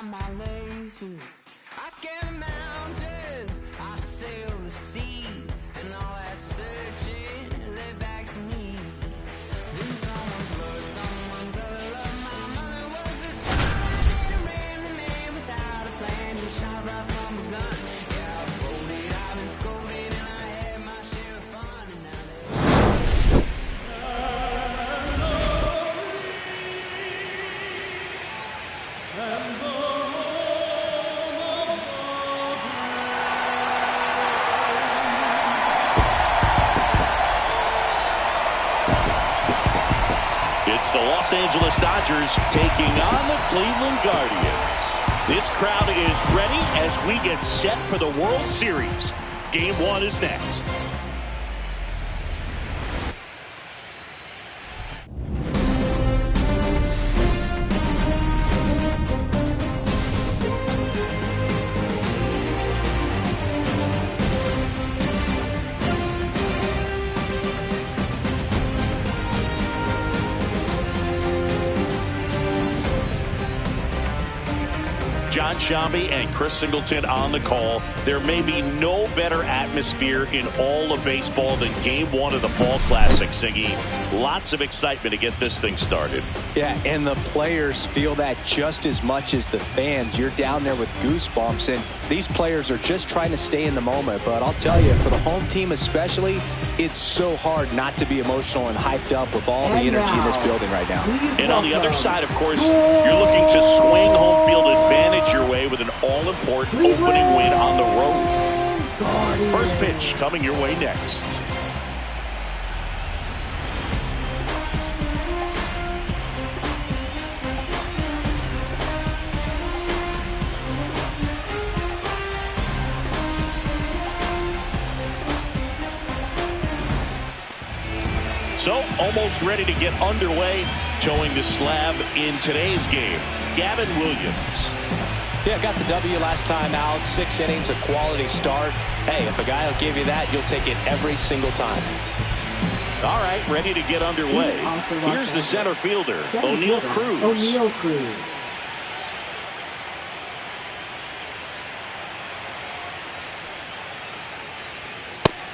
out my laces. I scale the mountains, I sail the sea, and all that searching led back to me. Then someone's love, someone's other love. My mother was a son, and ran the man without a plan. Just shot right from a gun. Yeah, I folded, I've been scolded, and I had my share of fun. And now it's the Los Angeles Dodgers taking on the Cleveland Guardians. This crowd is ready as we get set for the World Series. Game 1 is next. Jon Sciambi and Chris Singleton on the call. There may be no better atmosphere in all of baseball than Game 1 of the Fall Classic, Singy. Lots of excitement to get this thing started. Yeah, and the players feel that just as much as the fans. You're down there with goosebumps, and these players are just trying to stay in the moment. But I'll tell you, for the home team especially, it's so hard not to be emotional and hyped up with all the energy in this building right now. And on the other side, of course, you're looking to swing home field advantage your way with an all-important opening win on the road. First pitch coming your way next. So, almost ready to get underway. Towing the slab in today's game, Gavin Williams. Yeah, got the W last time out. 6 innings, a quality start. Hey, if a guy will give you that, you'll take it every single time. All right, ready to get underway. Here's the center fielder, O'Neal Cruz.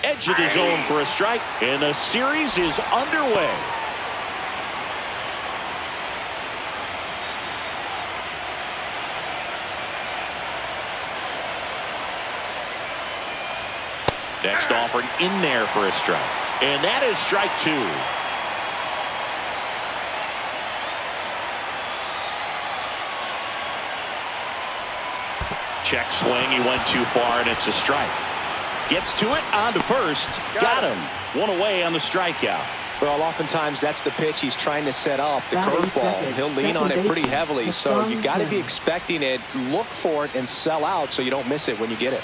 Edge of the zone for a strike, and the series is underway. Next offering in there for a strike. And that is strike 2. Check swing. He went too far, and it's a strike. Gets to it, on to first. Got him. One away on the strikeout. Well, oftentimes that's the pitch he's trying to set up, the curveball. He'll lean on it pretty heavily, so you got to be expecting it, look for it, and sell out so you don't miss it when you get it.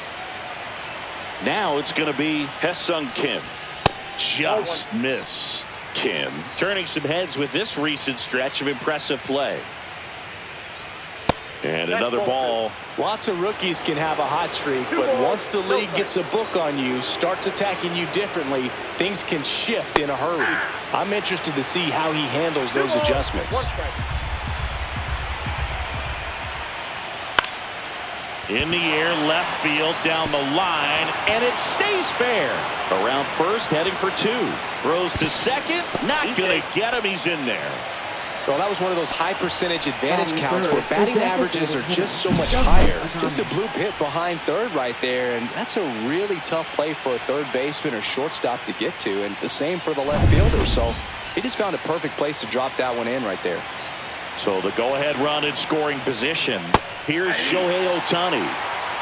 Now it's going to be Ha-Seong Kim. Just missed. Kim turning some heads with this recent stretch of impressive play. And another ball. Lots of rookies can have a hot streak, but once the league gets a book on you, starts attacking you differently, things can shift in a hurry. I'm interested to see how he handles those adjustments. In the air, left field, down the line, and it stays fair. Around first, heading for 2. Throws to second, not going to get him. He's in there. Well, that was one of those high percentage advantage counts where batting averages are just so much higher. Just a bloop hit behind third right there, and that's a really tough play for a third baseman or shortstop to get to, and the same for the left fielder. So he just found a perfect place to drop that one in right there. So the go-ahead run in scoring position. Here's Shohei Ohtani.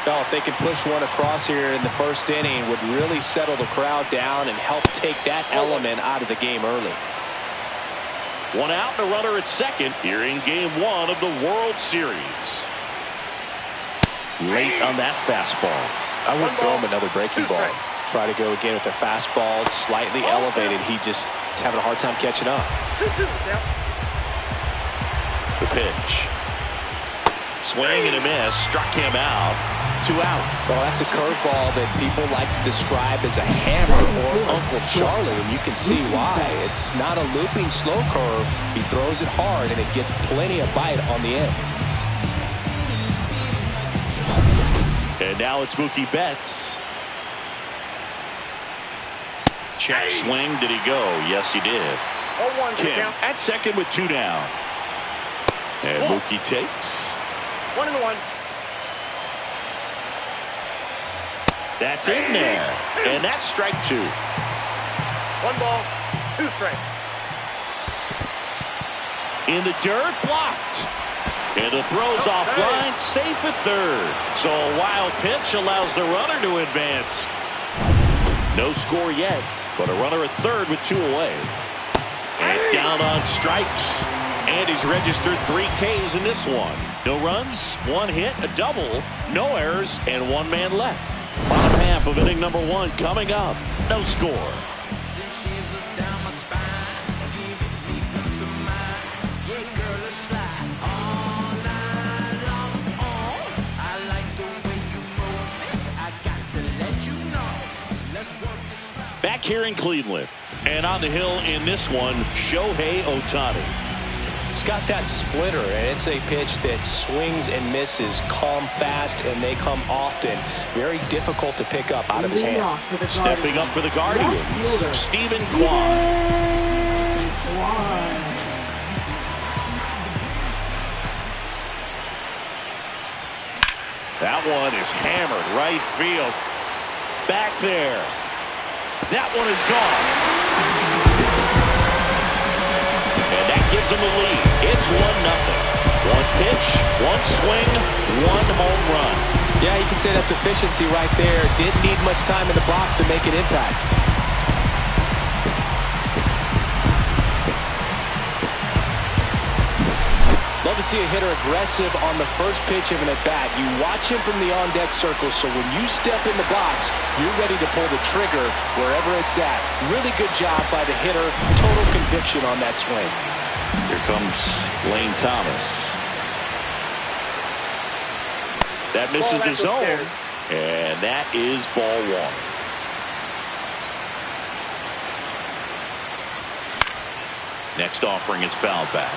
Well, if they can push one across here in the first inning, would really settle the crowd down and help take that element out of the game early. One out and a runner at second here in Game 1 of the World Series. Late on that fastball. I wouldn't throw him another breaking ball. Try to go again with the fastball, slightly elevated. He's having a hard time catching up. The pitch. Swing and a miss. Struck him out. 2 out. Well, that's a curveball that people like to describe as a hammer or Uncle Charlie, and you can see why. It's not a looping slow curve. He throws it hard, and it gets plenty of bite on the end. And now it's Mookie Betts. Check swing. Did he go? Yes, he did. 0-1 Kim at second with 2 down. And Mookie takes. 1-1. That's in there. And that's strike 2. 1 ball, 2 strikes. In the dirt, blocked. And the throw's offline, safe at third. So a wild pitch allows the runner to advance. No score yet, but a runner at third with 2 away. And down on strikes. And he's registered 3 Ks in this one. No runs, 1 hit, a double, no errors, and 1 man left. Bottom half of inning number 1 coming up. No score. Back here in Cleveland. And on the hill in this one, Shohei Ohtani. He's got that splitter, and it's a pitch that swings and misses, come fast, and they come often. Very difficult to pick up out of his hand. Stepping up for the Guardians, Stephen Kwan. That one is hammered right field. Back there. That one is gone. And that gives them a lead. It's 1-0. 1 pitch, 1 swing, 1 home run. Yeah, you can say that's efficiency right there. Didn't need much time in the box to make an impact. Love to see a hitter aggressive on the first pitch of an at-bat. You watch him from the on-deck circle, so when you step in the box, you're ready to pull the trigger wherever it's at. Really good job by the hitter. Total conviction on that swing. Here comes Lane Thomas. That misses the zone. And that is ball 1. Next offering is fouled back.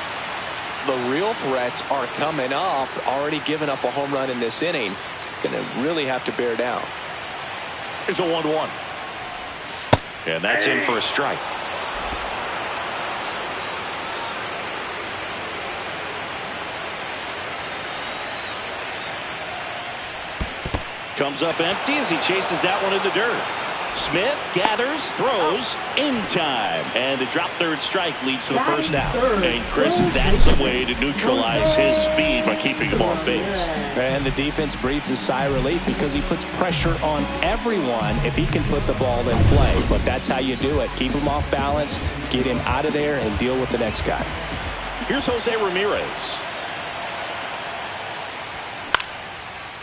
The real threats are coming up. Already given up a home run in this inning. It's going to really have to bear down. Here's a 1-1. And that's in for a strike. Comes up empty as he chases that one in the dirt. Smith gathers, throws, in time. And the drop third strike leads to the first out. And Chris, that's a way to neutralize his speed by keeping him off base. And the defense breathes a sigh of relief because he puts pressure on everyone if he can put the ball in play. But that's how you do it. Keep him off balance, get him out of there, and deal with the next guy. Here's Jose Ramirez.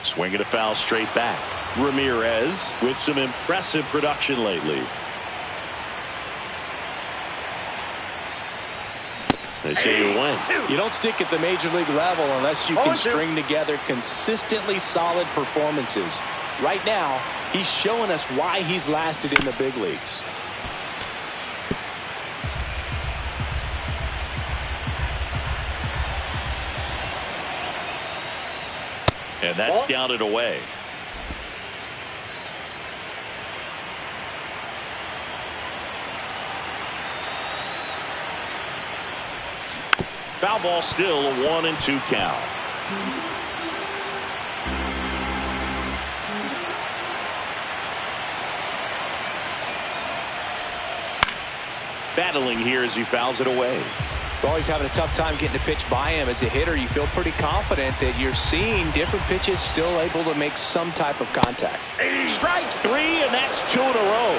Swing and a foul straight back. Ramirez with some impressive production lately. They say you win. You don't stick at the major league level unless you can string together consistently solid performances. Right now, he's showing us why he's lasted in the big leagues. And that's down and away. Foul ball still, a 1-2 count. Battling here as he fouls it away. Always having a tough time getting a pitch by him. As a hitter, you feel pretty confident that you're seeing different pitches still able to make some type of contact. Strike 3, and that's 2 in a row.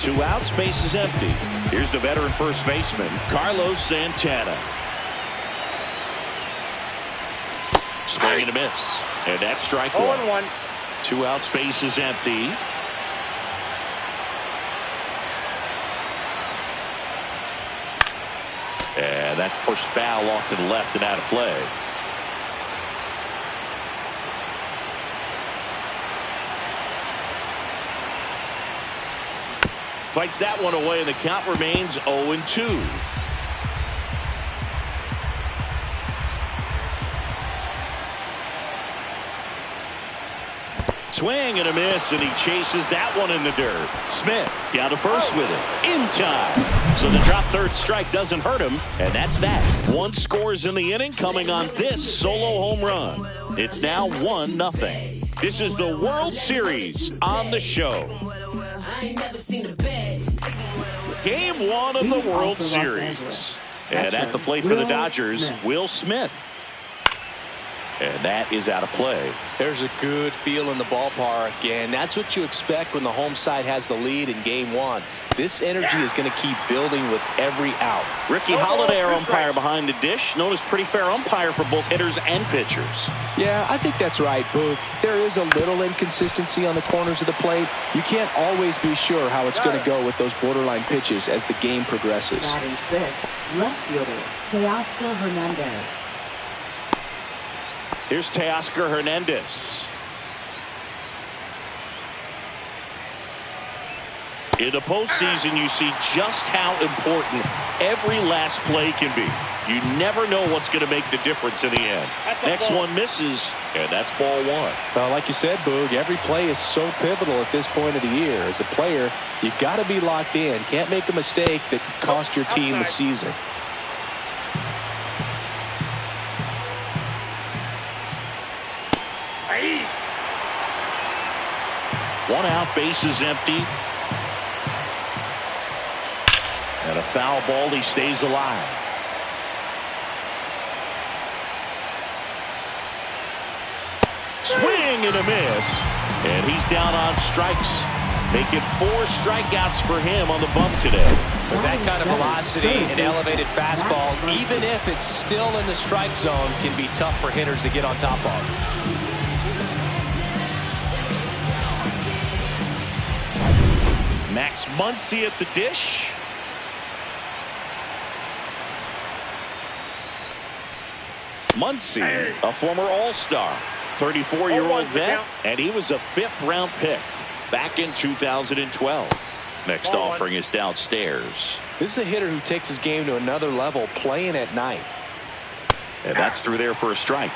2 outs, base is empty. Here's the veteran first baseman, Carlos Santana. Swing and a miss. And that's strike 1. 2 outs, base is empty. And that's pushed foul off to the left and out of play. Fights that one away, and the count remains 0-2. Swing and a miss, and he chases that one in the dirt. Smith down to first with it. In time. So the drop third strike doesn't hurt him, and that's that. One scores in the inning coming on this solo home run. It's now 1-0. This is the World Series on the show. Game 1 of the World Series. And at the plate for the Dodgers, Will Smith. And that is out of play. There's a good feel in the ballpark, and that's what you expect when the home side has the lead in Game 1. This energy is going to keep building with every out. Ricky Holiday, our umpire behind the dish, known as pretty fair umpire for both hitters and pitchers. Yeah, I think that's right, Boog. There is a little inconsistency on the corners of the plate. You can't always be sure how it's going to go with those borderline pitches as the game progresses. Batting sixth, left fielder, Teoscar Hernandez. Here's Teoscar Hernandez. In the postseason, you see just how important every last play can be. You never know what's going to make the difference in the end. Next one misses, and that's ball one. Well, like you said, Boog, every play is so pivotal at this point of the year. As a player, you got to be locked in. Can't make a mistake that could cost your team the season. One out, bases empty. And a foul ball, he stays alive. Swing and a miss. And he's down on strikes. Making 4 strikeouts for him on the bump today. With that kind of velocity and elevated fastball, even if it's still in the strike zone, can be tough for hitters to get on top of. Max Muncy at the dish. Muncy, a former All-Star, 34-year-old vet, and he was a 5th-round pick back in 2012. Next offering is downstairs. This is a hitter who takes his game to another level, playing at night. And that's through there for a strike.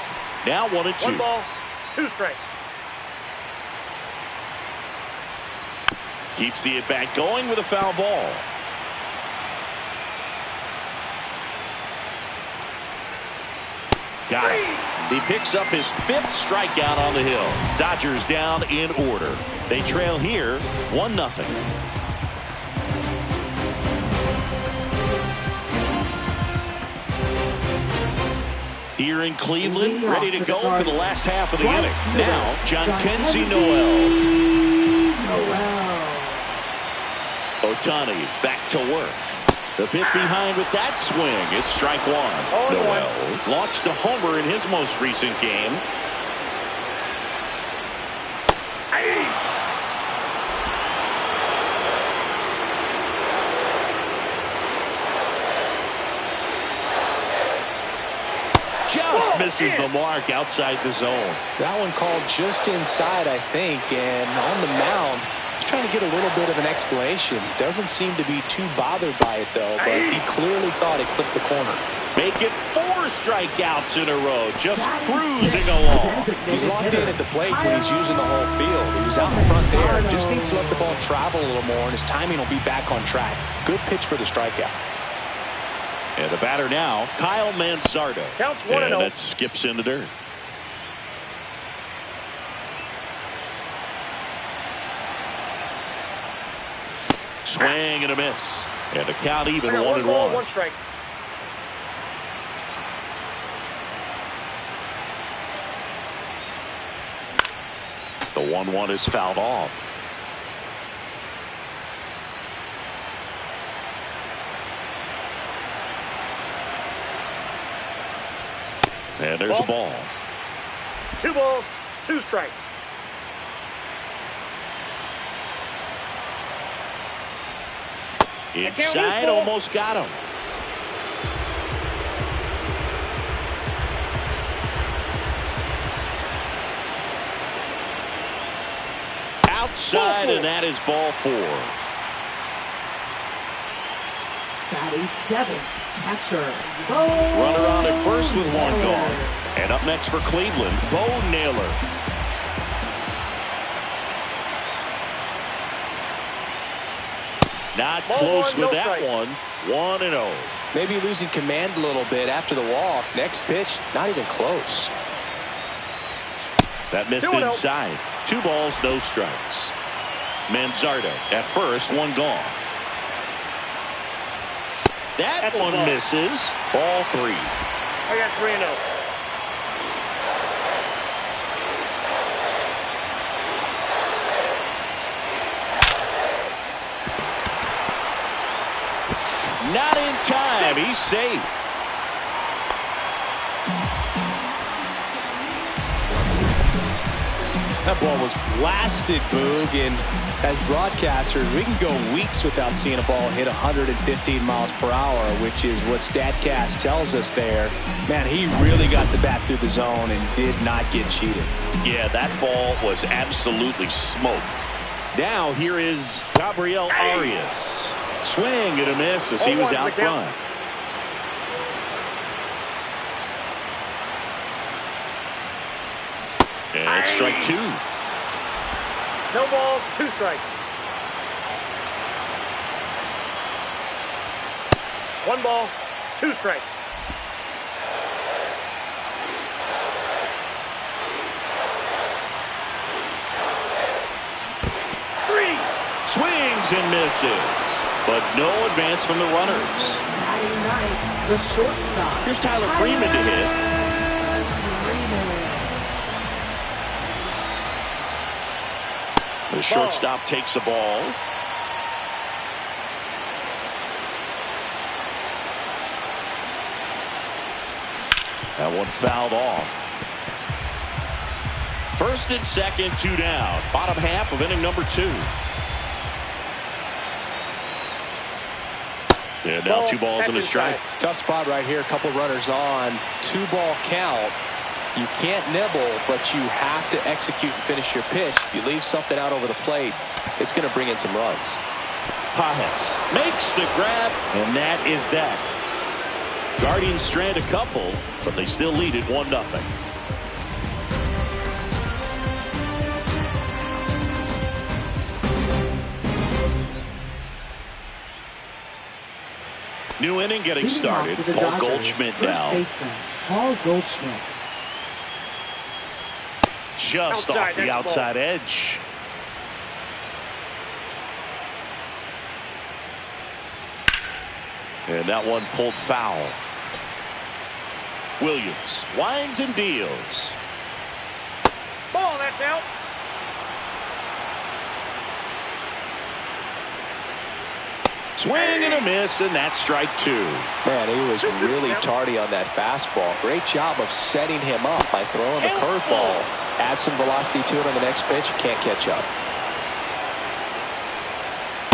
Now 1-2. 1 ball, 2 strikes. Keeps the at-bat going with a foul ball. Got it. He picks up his 5th strikeout on the hill. Dodgers down in order. They trail here 1-0. Here in Cleveland, ready to go for the last half of the inning. Now, Jhonkensy Noel. Ohtani back to work. The pit behind with that swing. It's strike 1. Noel launched a homer in his most recent game. Just misses the mark outside the zone. That one called just inside, I think, and on the mound, he's trying to get a little bit of an explanation. Doesn't seem to be too bothered by it, though, but he clearly thought it clipped the corner. Make it 4 strikeouts in a row, just cruising along. He's locked in at the plate when he's using the whole field. He was out in front there, just needs to let the ball travel a little more, and his timing will be back on track. Good pitch for the strikeout. And the batter now, Kyle Manzardo. Counts 1-0. And that skips in the dirt. Swing and a miss. And the count even 1-1. 1 ball, 1 strike. The 1-1 is fouled off. And there's a ball. 2 balls, 2 strikes. Inside, almost got him. Outside, and that is ball 4. Batting 7th, catcher, Runner on at first with 1 gone. And up next for Cleveland, Bo Naylor. Not Ball close one, with no that strike. one. 1-0. Maybe losing command a little bit after the walk. Next pitch, not even close. That missed 2-0. inside. 2 balls, no strikes. Manzardo at first, 1 gone. That That's a one ball. misses. Ball 3. I got 3-0. Not in time. He's safe. That ball was blasted, Boog, and as broadcasters, we can go weeks without seeing a ball hit 115 miles per hour, which is what StatCast tells us there. Man, he really got the bat through the zone and did not get cheated. Yeah, that ball was absolutely smoked. Now here is Gabriel Arias. Swing and a miss as he was out front. And strike 2. No balls, 2 strikes. 1 ball, 2 strikes. Swings and misses, but no advance from the runners. Batting ninth, the shortstop. Here's Tyler Freeman to hit. The shortstop takes the ball. That one fouled off. First and second, 2 down. Bottom half of inning number 2. And now 2 balls and a strike. Tough spot right here. A couple runners on. 2-ball count. You can't nibble, but you have to execute and finish your pitch. If you leave something out over the plate, it's going to bring in some runs. Pages makes the grab, and that is that. Guardians strand a couple, but they still lead it 1-0. New inning getting Leading off started. for the Paul Dodgers, Goldschmidt first now. baseman, Paul Goldschmidt. Just Outside, off the that's the outside ball. edge. And that one pulled foul. Williams winds and deals. Ball, that's out. Swing and a miss, and that's strike 2. Man, he was really tardy on that fastball. Great job of setting him up by throwing the curveball. Add some velocity to it on the next pitch. Can't catch up.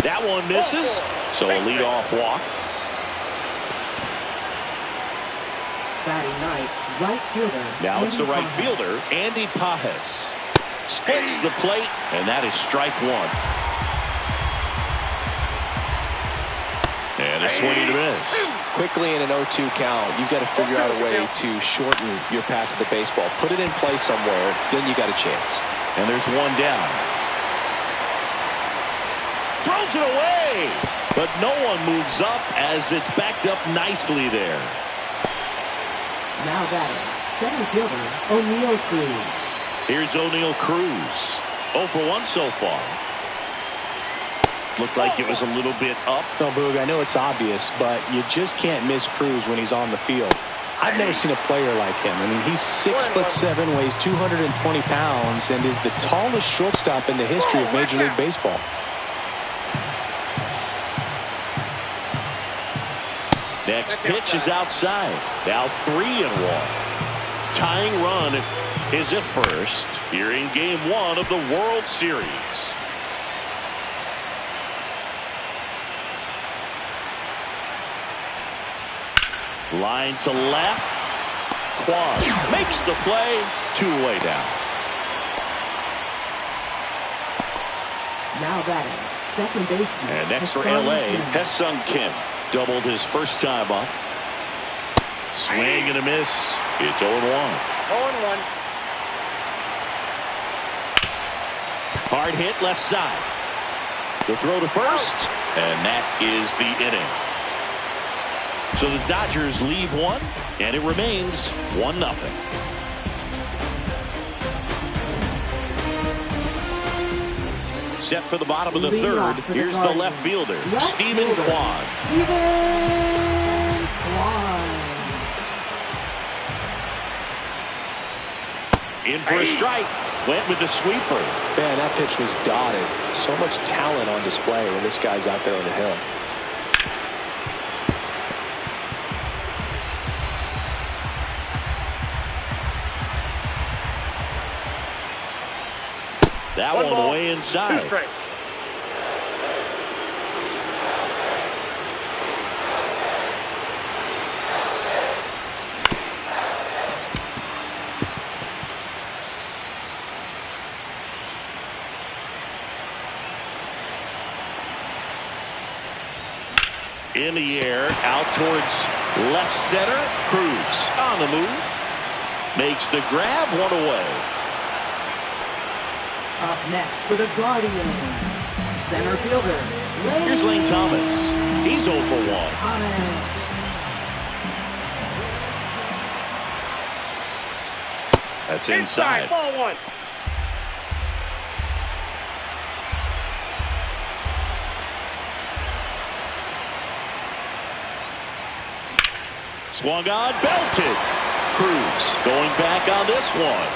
That one misses, so a leadoff walk. Batting ninth, right fielder. Now it's the Andy right Pages. fielder, Andy Pages. Splits the plate, and that is strike 1. And a swing and a miss. Quickly in an 0-2 count, you've got to figure out a way to shorten your path to the baseball. Put it in play somewhere, then you got a chance. And there's 1 down. Throws it away, but no one moves up as it's backed up nicely there. Now batting, center fielder, O'Neal Cruz. Here's O'Neal Cruz. 0 for 1 so far. Looked like it was a little bit up. No, Boog, I know it's obvious, but you just can't miss Cruz when he's on the field. I've never seen a player like him. I mean, he's 6'7", weighs 220 pounds, and is the tallest shortstop in the history of Major League Baseball. Next pitch is outside. Now 3-1. Tying run is at first here in Game 1 of the World Series. Line to left. Kwan makes the play. 2-away down. Now batting, second baseman. And next for Hassan LA, Kim. Ha-Seong Kim doubled his first time up. Swing and a miss. It's 0-1. 0-1. Hard hit left side. The throw to first, and that is the inning. So the Dodgers leave one, and it remains 1-0. Set for the bottom of the third. Here's the left fielder, Stephen Kwan. Stephen Kwan. In for a strike. Went with the sweeper. Man, that pitch was dotted. So much talent on display when this guy's out there on the hill. That One one ball, way inside. 2 straight. In the air, out towards left center. Cruz on the move. Makes the grab, 1 away. Up next for the Guardians, center fielder. Here's Lane Thomas. He's 0 for 1. Thomas. That's inside. Ball 1. Swung on, belted. Cruz going back on this one.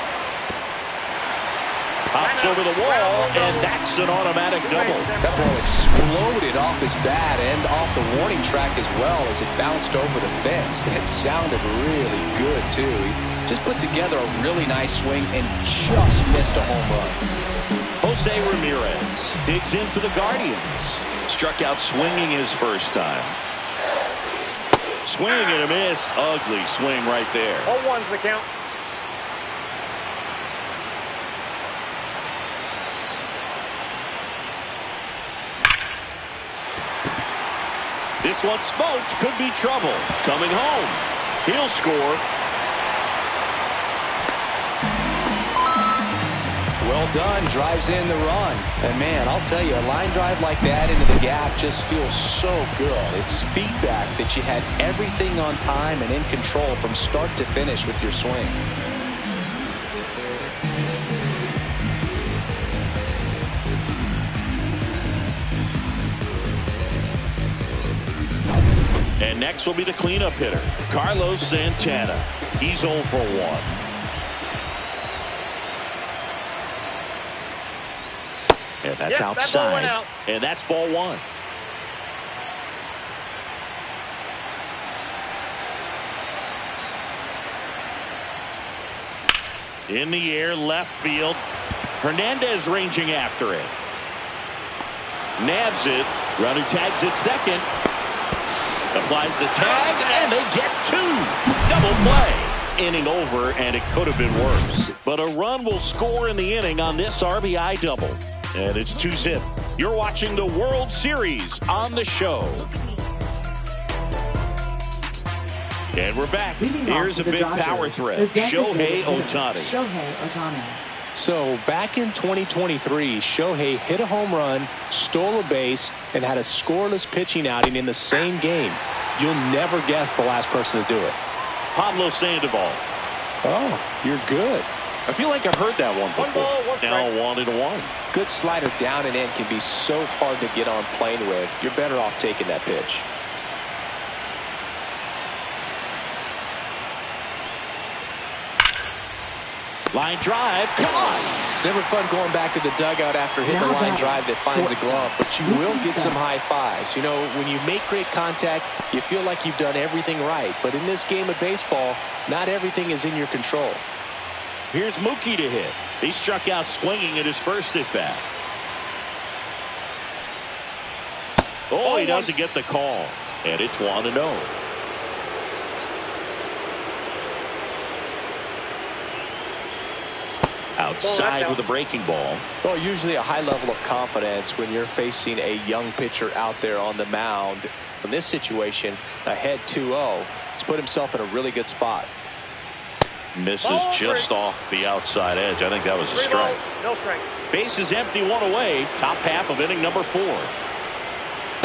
Pops over the wall, and that's an automatic double. That ball exploded off his bat and off the warning track as well as it bounced over the fence. It sounded really good, too. He just put together a really nice swing and just missed a home run. Jose Ramirez digs in for the Guardians. Struck out swinging his first time. Swing and a miss. Ugly swing right there. 0-1's the count. This one smoked. Could be trouble. Coming home. He'll score. Well done. Drives in the run. And, man, I'll tell you, a line drive like that into the gap just feels so good. It's feedback that you had everything on time and in control from start to finish with your swing. And next will be the cleanup hitter, Carlos Santana. He's 0 for 1. And that's outside. That ball went out. And that's ball 1. In the air, left field. Hernandez ranging after it. Nabs it. Runner tags it second. Applies the tag, and they get 2. Double play. Inning over, and it could have been worse. But a run will score in the inning on this RBI double. And it's 2-zip. You're watching the World Series on the show. And we're back. Here's a big power threat. Shohei Ohtani. Shohei Ohtani. So back in 2023, Shohei hit a home run, stole a base, and had a scoreless pitching outing in the same game. You'll never guess the last person to do it. Pablo Sandoval. Oh, you're good. I feel like I've heard that one before. 1 ball, 1 strike. Now 1-1. Good slider down and in can be so hard to get on plane with. You're better off taking that pitch. Line drive, come on. It's never fun going back to the dugout after hitting a line drive that finds a glove, but you will get some high fives. You know, when you make great contact, you feel like you've done everything right. But in this game of baseball, not everything is in your control. Here's Mookie to hit. He struck out swinging at his first at bat. Oh, he doesn't get the call. And it's 1-0. Outside with a breaking ball. Well, usually a high level of confidence when you're facing a young pitcher out there on the mound. In this situation, ahead 2-0, he's put himself in a really good spot. Misses just off the outside edge. I think that was a strike. No strike. Base is empty, one away. Top half of inning number 4.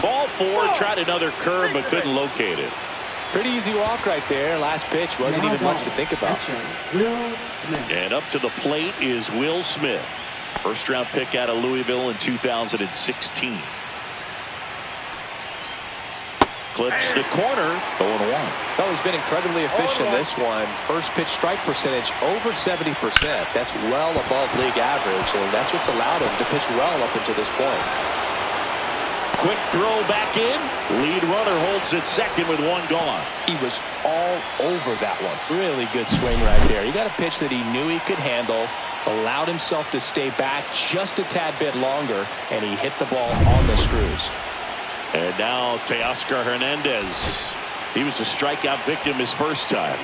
Ball 4, tried another curve but couldn't locate it. Pretty easy walk right there. Last pitch wasn't even much to think about. Will Smith. And up to the plate is Will Smith. First round pick out of Louisville in 2016. Clips the corner, 0-1. Well, he's been incredibly efficient in this one. First pitch strike percentage over 70%. That's well above league average, and that's what's allowed him to pitch well up until this point. Quick throw back in. Lead runner holds at second with 1 gone. He was all over that one. Really good swing right there. He got a pitch that he knew he could handle, allowed himself to stay back just a tad bit longer, and he hit the ball on the screws. And now Teoscar Hernandez. He was a strikeout victim his first time.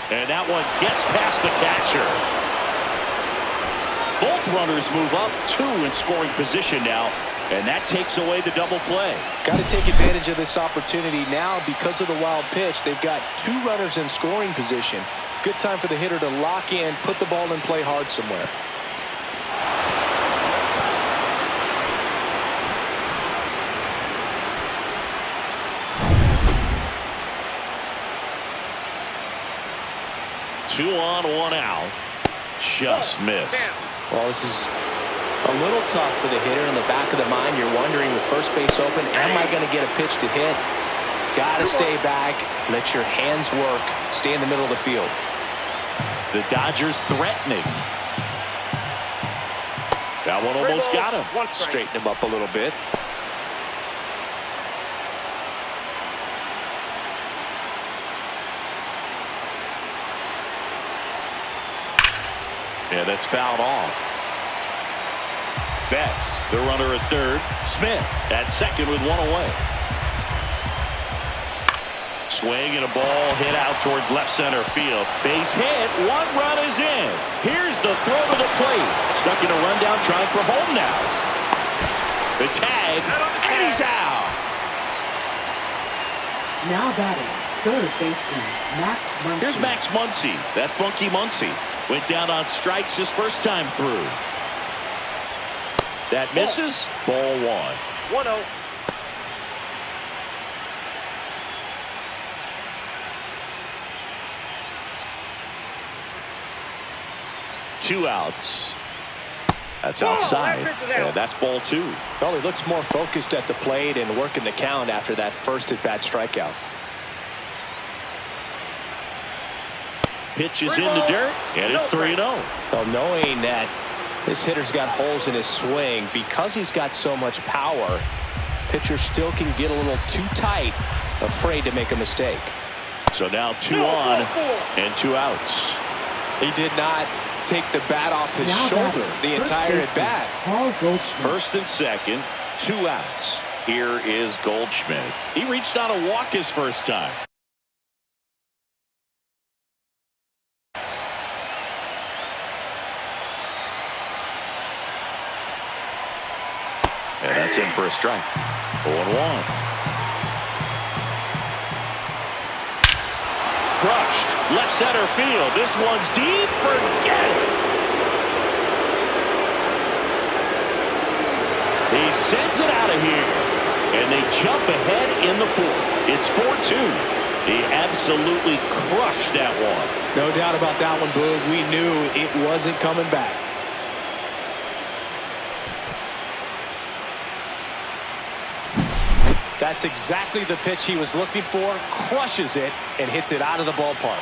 And that one gets past the catcher. Both runners move up, 2 in scoring position now, and that takes away the double play. Got to take advantage of this opportunity now because of the wild pitch. They've got 2 runners in scoring position. Good time for the hitter to lock in, put the ball in play hard somewhere. Two on, 1 out. Just missed. Well, this is a little tough for the hitter. In the back of the mind, you're wondering with first base open, am I going to get a pitch to hit? Got to stay back. Let your hands work. Stay in the middle of the field. The Dodgers threatening. That one almost got him. Straighten him up a little bit. Yeah, that's fouled off. Betts, the runner at third. Smith at second with 1 away. Swing and a ball hit out towards left center field. Base hit. 1 run is in. Here's the throw to the plate. Stuck in a rundown trying for home now. The tag, and he's out. Now batting, third baseman, Max Muncy. Here's Max Muncy, that funky Muncy. Went down on strikes his first time through. That misses. Ball 1. 1-0. Two outs. That's outside. And that's ball 2. Well, he looks more focused at the plate and working the count after that first at-bat strikeout. Pitch is in the dirt, and it's 3-0. Well, knowing that this hitter's got holes in his swing, because he's got so much power, pitcher still can get a little too tight, afraid to make a mistake. So now 2 on and 2 outs. He did not take the bat off his shoulder the entire at-bat. Paul Goldschmidt. First and second, 2 outs. Here is Goldschmidt. He reached on a walk his first time. And that's in for a strike. 0-1. Crushed. Left center field. This one's deep. Forget it. He sends it out of here. And they jump ahead in the 4th. It's 4-2. He absolutely crushed that one. No doubt about that one, Boog. We knew it wasn't coming back. That's exactly the pitch he was looking for. Crushes it and hits it out of the ballpark.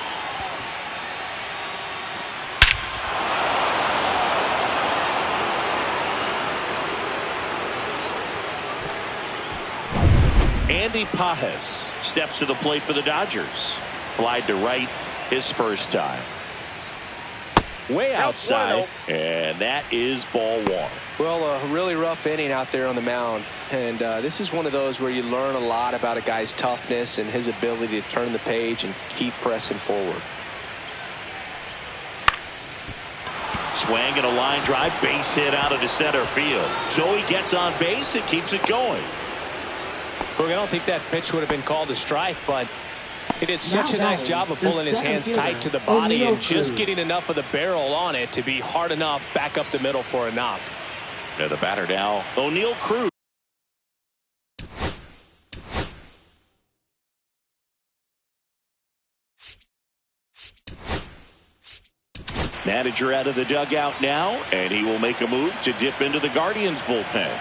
Andy Pajes steps to the plate for the Dodgers. Flied to right his first time. Way outside, and that is ball 1. Well, a really rough inning out there on the mound. And this is one of those where you learn a lot about a guy's toughness and his ability to turn the page and keep pressing forward. swing and a line drive, base hit out into center field. So he gets on base and keeps it going. Look, I don't think that pitch would have been called a strike, but he did such a nice job of pulling his hands tight to the body and just getting enough of the barrel on it to be hard enough back up the middle for a knock. And the batter now, O'Neal Cruz. Manager out of the dugout now, and he will make a move to dip into the Guardians bullpen.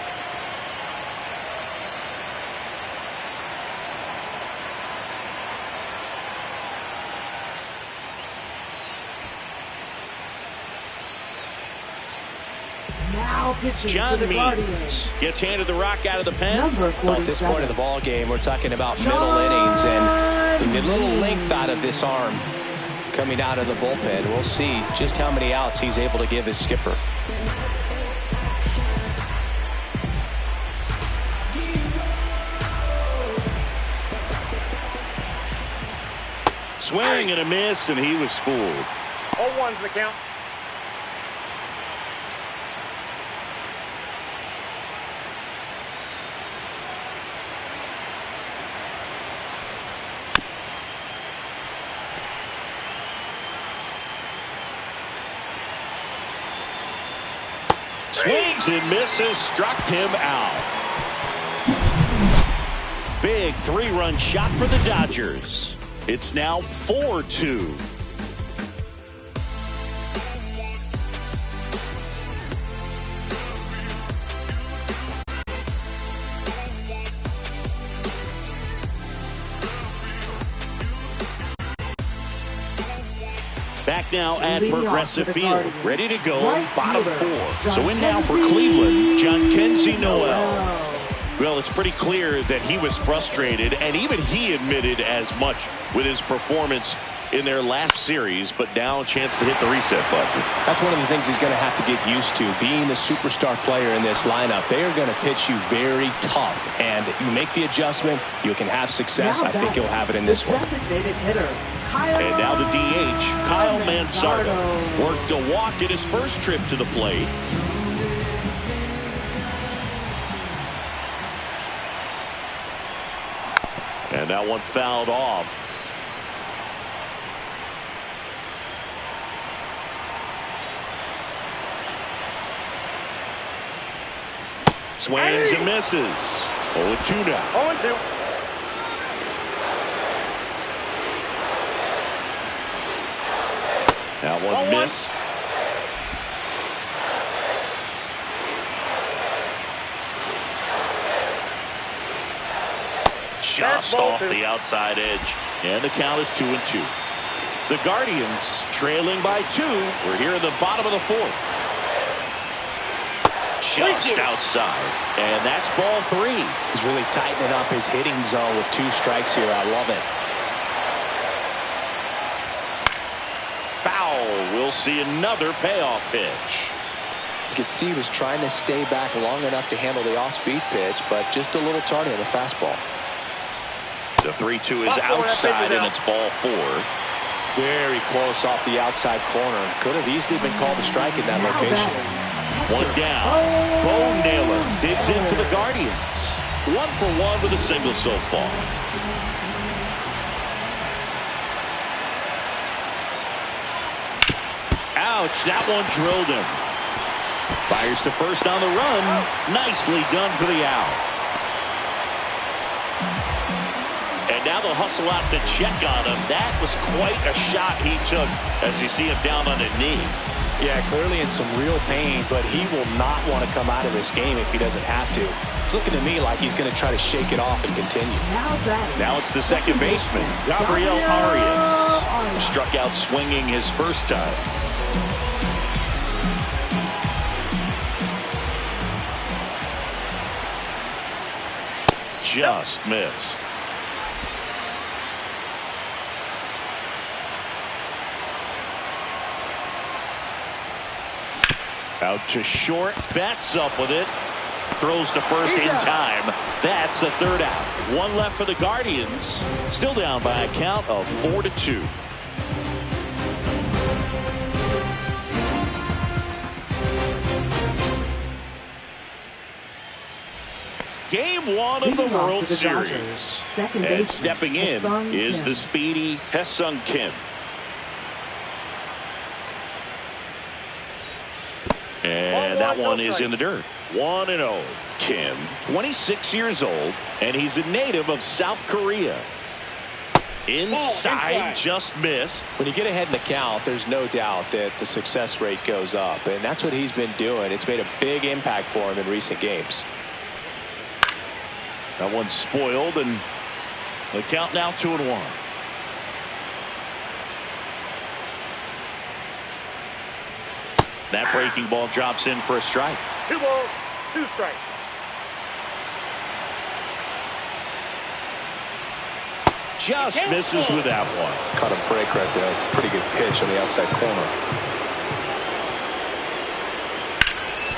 Now pitching John for the Means Guardians. gets handed the rock out of the pen. Number Well, at this point of the 47. ball game, we're talking about middle innings, and the little length out of this arm coming out of the bullpen. We'll see just how many outs he's able to give his skipper. Swing and a miss, and he was fooled. 0-1's the count. Swings and misses, struck him out. Big three-run shot for the Dodgers. It's now 4-2. Back now at Leading off Progressive for the Field. Guardians. Ready to go, Right bottom fielder, four. So in now for Jhonkensy Cleveland, Jhonkensy Noel. Noel. Well, it's pretty clear that he was frustrated, and even he admitted as much with his performance in their last series, but now a chance to hit the reset button. That's one of the things he's going to have to get used to. Being the superstar player in this lineup, they are going to pitch you very tough. And you make the adjustment, you can have success. Now I think you'll have it in this the one. designated hitter, Kyle And now the DH, Kyle Manzardo, Manzardo. worked a walk at his first trip to the plate. And that one fouled off. Swings and misses. 0-2 now. 0-2. That one 0-1. missed. Just ball off two. the outside edge. And the count is 2-2. The Guardians trailing by 2. We're here in the bottom of the fourth. Just outside. And that's ball 3. He's really tightening up his hitting zone with 2 strikes here. I love it. Foul. We'll see another payoff pitch. You could see he was trying to stay back long enough to handle the off-speed pitch, but just a little tardy on the fastball. The 3-2 is Ball 4, that outside, pitch is and out. it's ball 4. Very close off the outside corner. Could have easily been called a strike in that Now location. batting, One down. Bo Naylor digs in for the Guardians. 1 for 1 with a single so far. Ouch, that one drilled him. Fires to first on the run. Nicely done for the out. And now they'll hustle out to check on him. That was quite a shot he took as you see him down on a knee. Yeah, clearly in some real pain, but he will not want to come out of this game if he doesn't have to. It's looking to me like he's going to try to shake it off and continue. now batting. Now it's the second baseman, Gabriel Arias. Struck out swinging his first time. Just missed. Out to short, bats up with it. Throws to first in time. That's the third out. 1 left for the Guardians. Still down by a count of 4-2. Game one of the Leading off World for the Dodgers, Series. second And baseman, stepping in Ha-Seong is Kim. the speedy Ha-Seong Kim. And that one is in the dirt. 1-0. Kim, 26 years old, and he's a native of South Korea. Inside, just missed. When you get ahead in the count, there's no doubt that the success rate goes up, and that's what he's been doing. It's made a big impact for him in recent games. That one's spoiled, and the count now 2-1. That breaking ball drops in for a strike. 2 balls, 2 strikes. Just misses with that one. Caught a break right there. Pretty good pitch on the outside corner.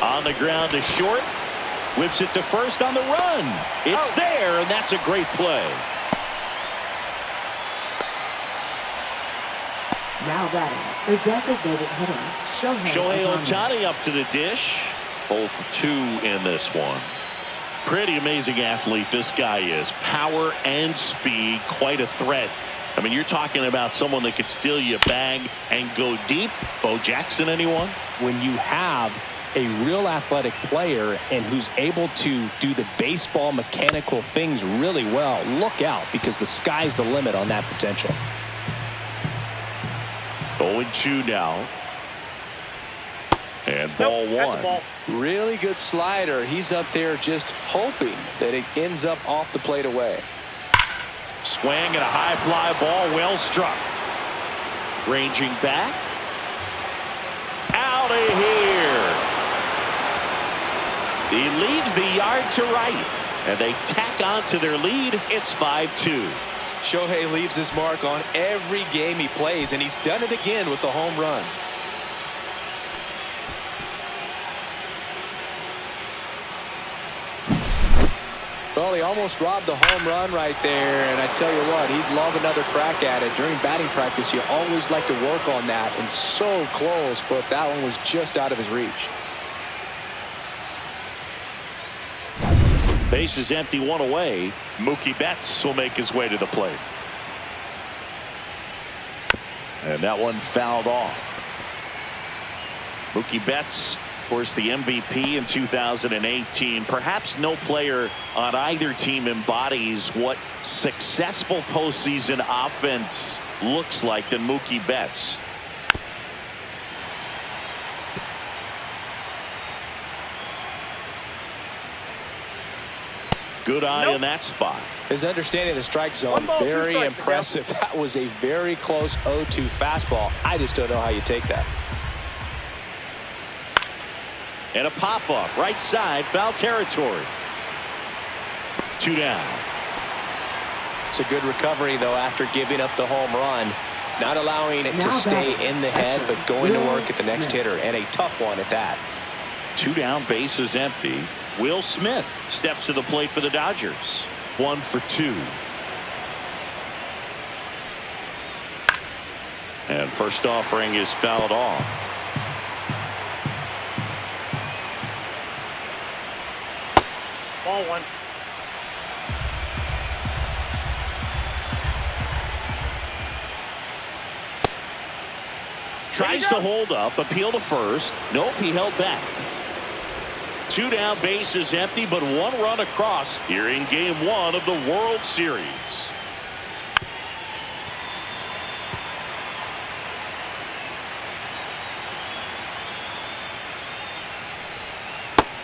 On the ground to short. Whips it to first on the run. It's there, and that's a great play. Now batting, the designated hitter, Shohei Ohtani. Ohtani up to the dish. 0 for 2 in this one. Pretty amazing athlete this guy is. Power and speed, quite a threat. I mean, you're talking about someone that could steal you a bag and go deep. Bo Jackson, anyone? When you have a real athletic player and who's able to do the baseball mechanical things really well, look out, because the sky's the limit on that potential. 0-2 now. And ball Nope, that's a one. ball. Really good slider. He's up there just hoping that it ends up off the plate away. Swing and a high fly ball, well struck. Ranging back. Out of here. He leaves the yard to right. And they tack on to their lead. It's 5-2. Shohei leaves his mark on every game he plays, and he's done it again with the home run. Well, he almost robbed the home run right there, and I tell you what, he'd love another crack at it. During batting practice, you always like to work on that, and so close, but that one was just out of his reach. Base is empty, 1 away. Mookie Betts will make his way to the plate. And that one fouled off. Mookie Betts, of course, the MVP in 2018. Perhaps no player on either team embodies what successful postseason offense looks like than Mookie Betts. Good eye in that spot. His understanding of the strike zone, 1 ball, 2 very strikes, impressive. That was a very close 0-2 fastball. I just don't know how you take that. And a pop-up, right side, foul territory. 2 down. It's a good recovery, though, after giving up the home run. Not allowing it to Now stay batting, in the head, but catcher, going to Will work at the next Smith. hitter, and a tough one at that. 2 down, base is empty. Will Smith steps to the plate for the Dodgers. 1 for 2. And first offering is fouled off. Ball 1. Tries to hold up, appeal to first. Nope, he held back. 2 down, base is empty, but 1 run across here in game 1 of the World Series.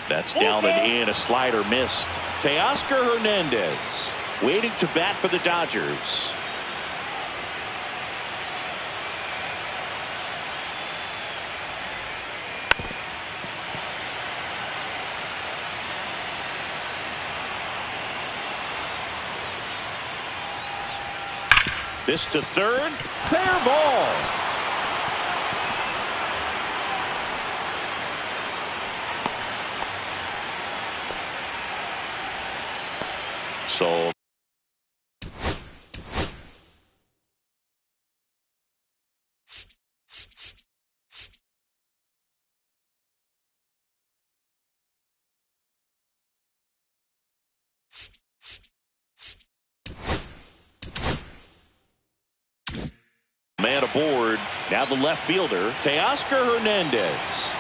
That's down and in. A slider missed. Teoscar Hernandez waiting to bat for the Dodgers. This to third. Fair ball. So Man aboard. Now the left fielder, Teoscar Hernandez.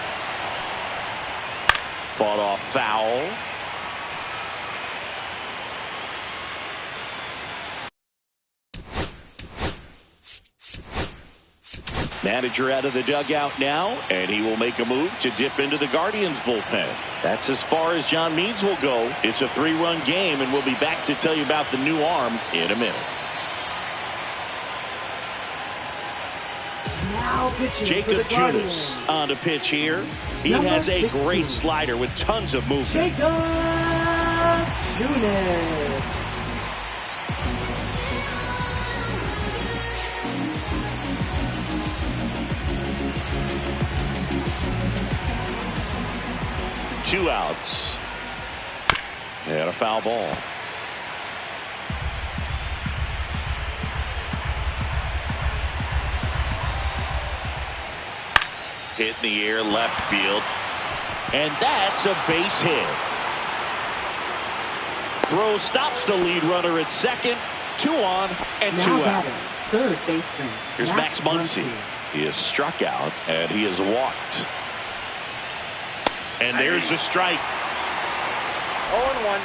Fought off foul. Manager out of the dugout now, and he will make a move to dip into the Guardians bullpen. That's as far as John Means will go. It's a 3-run game, and we'll be back to tell you about the new arm in a minute. Now pitching Jacob for the Guardians. Junis on to pitch here. He Number has a 16. great slider with tons of movement. Jacob Junis. Two outs. And a foul ball. Hit in the air, left field. And that's a base hit. Throw stops the lead runner at second. 2 on and 2 Now out. batting, third baseman. Here's Max Muncy. He is struck out and he is walked. And there's the strike. 0-1.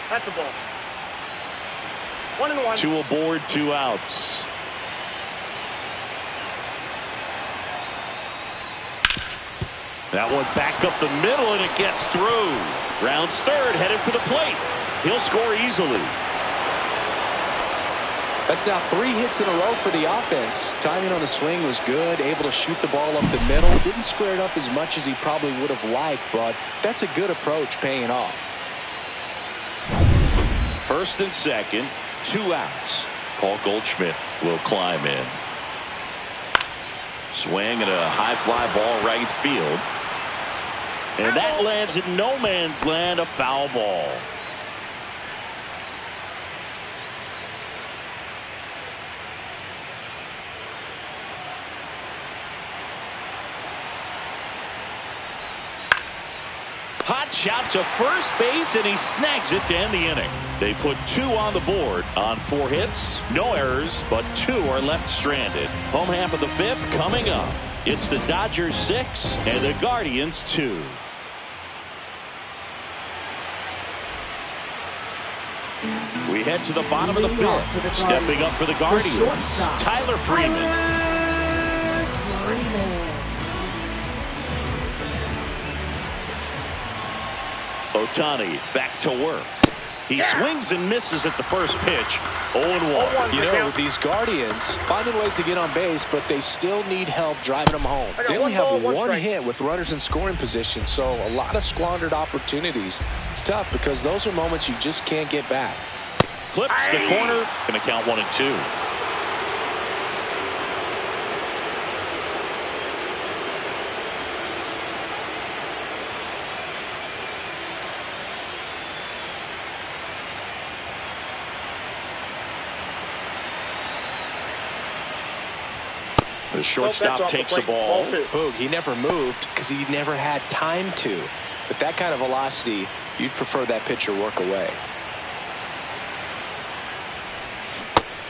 That's a ball. 1-1. 2 aboard, 2 outs. That one back up the middle and it gets through. Rounds third, headed for the plate. He'll score easily. That's now 3 hits in a row for the offense. Timing on the swing was good, able to shoot the ball up the middle. Didn't square it up as much as he probably would have liked, but that's a good approach paying off. First and second, 2 outs. Paul Goldschmidt will climb in. Swing and a high fly ball right field. And that lands in no man's land, a foul ball. Hot shot to first base, and he snags it to end the inning. They put 2 on the board on 4 hits. No errors, but 2 are left stranded. Home half of the 5th coming up. It's the Dodgers 6 and the Guardians 2. We head to the bottom of the 5th. Stepping up for the Guardians, Tyler Freeman. Ohtani back to work. He swings and misses at the first pitch. 0-1. You know, with these Guardians, finding ways to get on base, but they still need help driving them home. They only have one hit with runners in scoring position, so a lot of squandered opportunities. It's tough because those are moments you just can't get back. Clips the corner. Going to count 1 and 2. The shortstop takes the ball. Boog, he never moved because he never had time to. But that kind of velocity, you'd prefer that pitcher work away.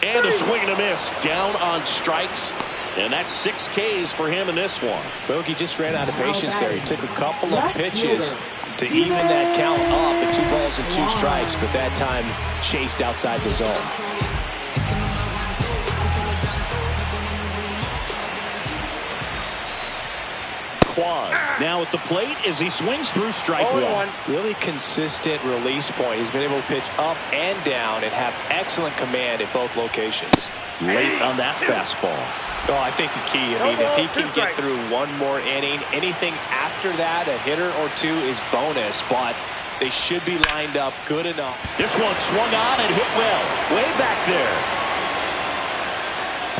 And a swing and a miss. Down on strikes. And that's 6 Ks for him in this one. Bogey just ran out of patience there. He took a couple of pitches to even that count up at 2 balls and 2 strikes, but that time chased outside the zone. Kwan now at the plate as he swings through strike 1. Really consistent release point. He's been able to pitch up and down and have excellent command at both locations. Late on that fastball. Oh, I think the key, I mean, if he can get through 1 more inning, anything after that, a hitter or 2 is bonus, but they should be lined up good enough. This one swung on and hit well. Way back there.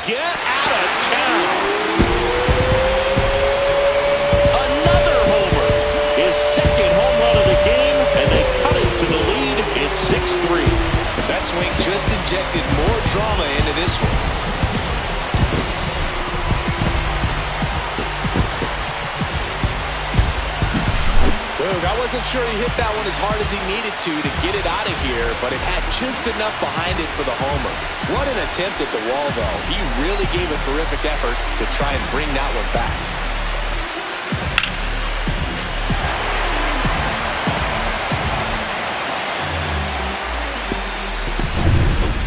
Get out of town. Another homer. His 2nd home run of the game, and they cut it to the lead. It's 6-3. That swing just injected more drama into this one. wasn't sure he hit that one as hard as he needed to get it out of here, but it had just enough behind it for the homer. What an attempt at the wall, though. He really gave a terrific effort to try and bring that one back.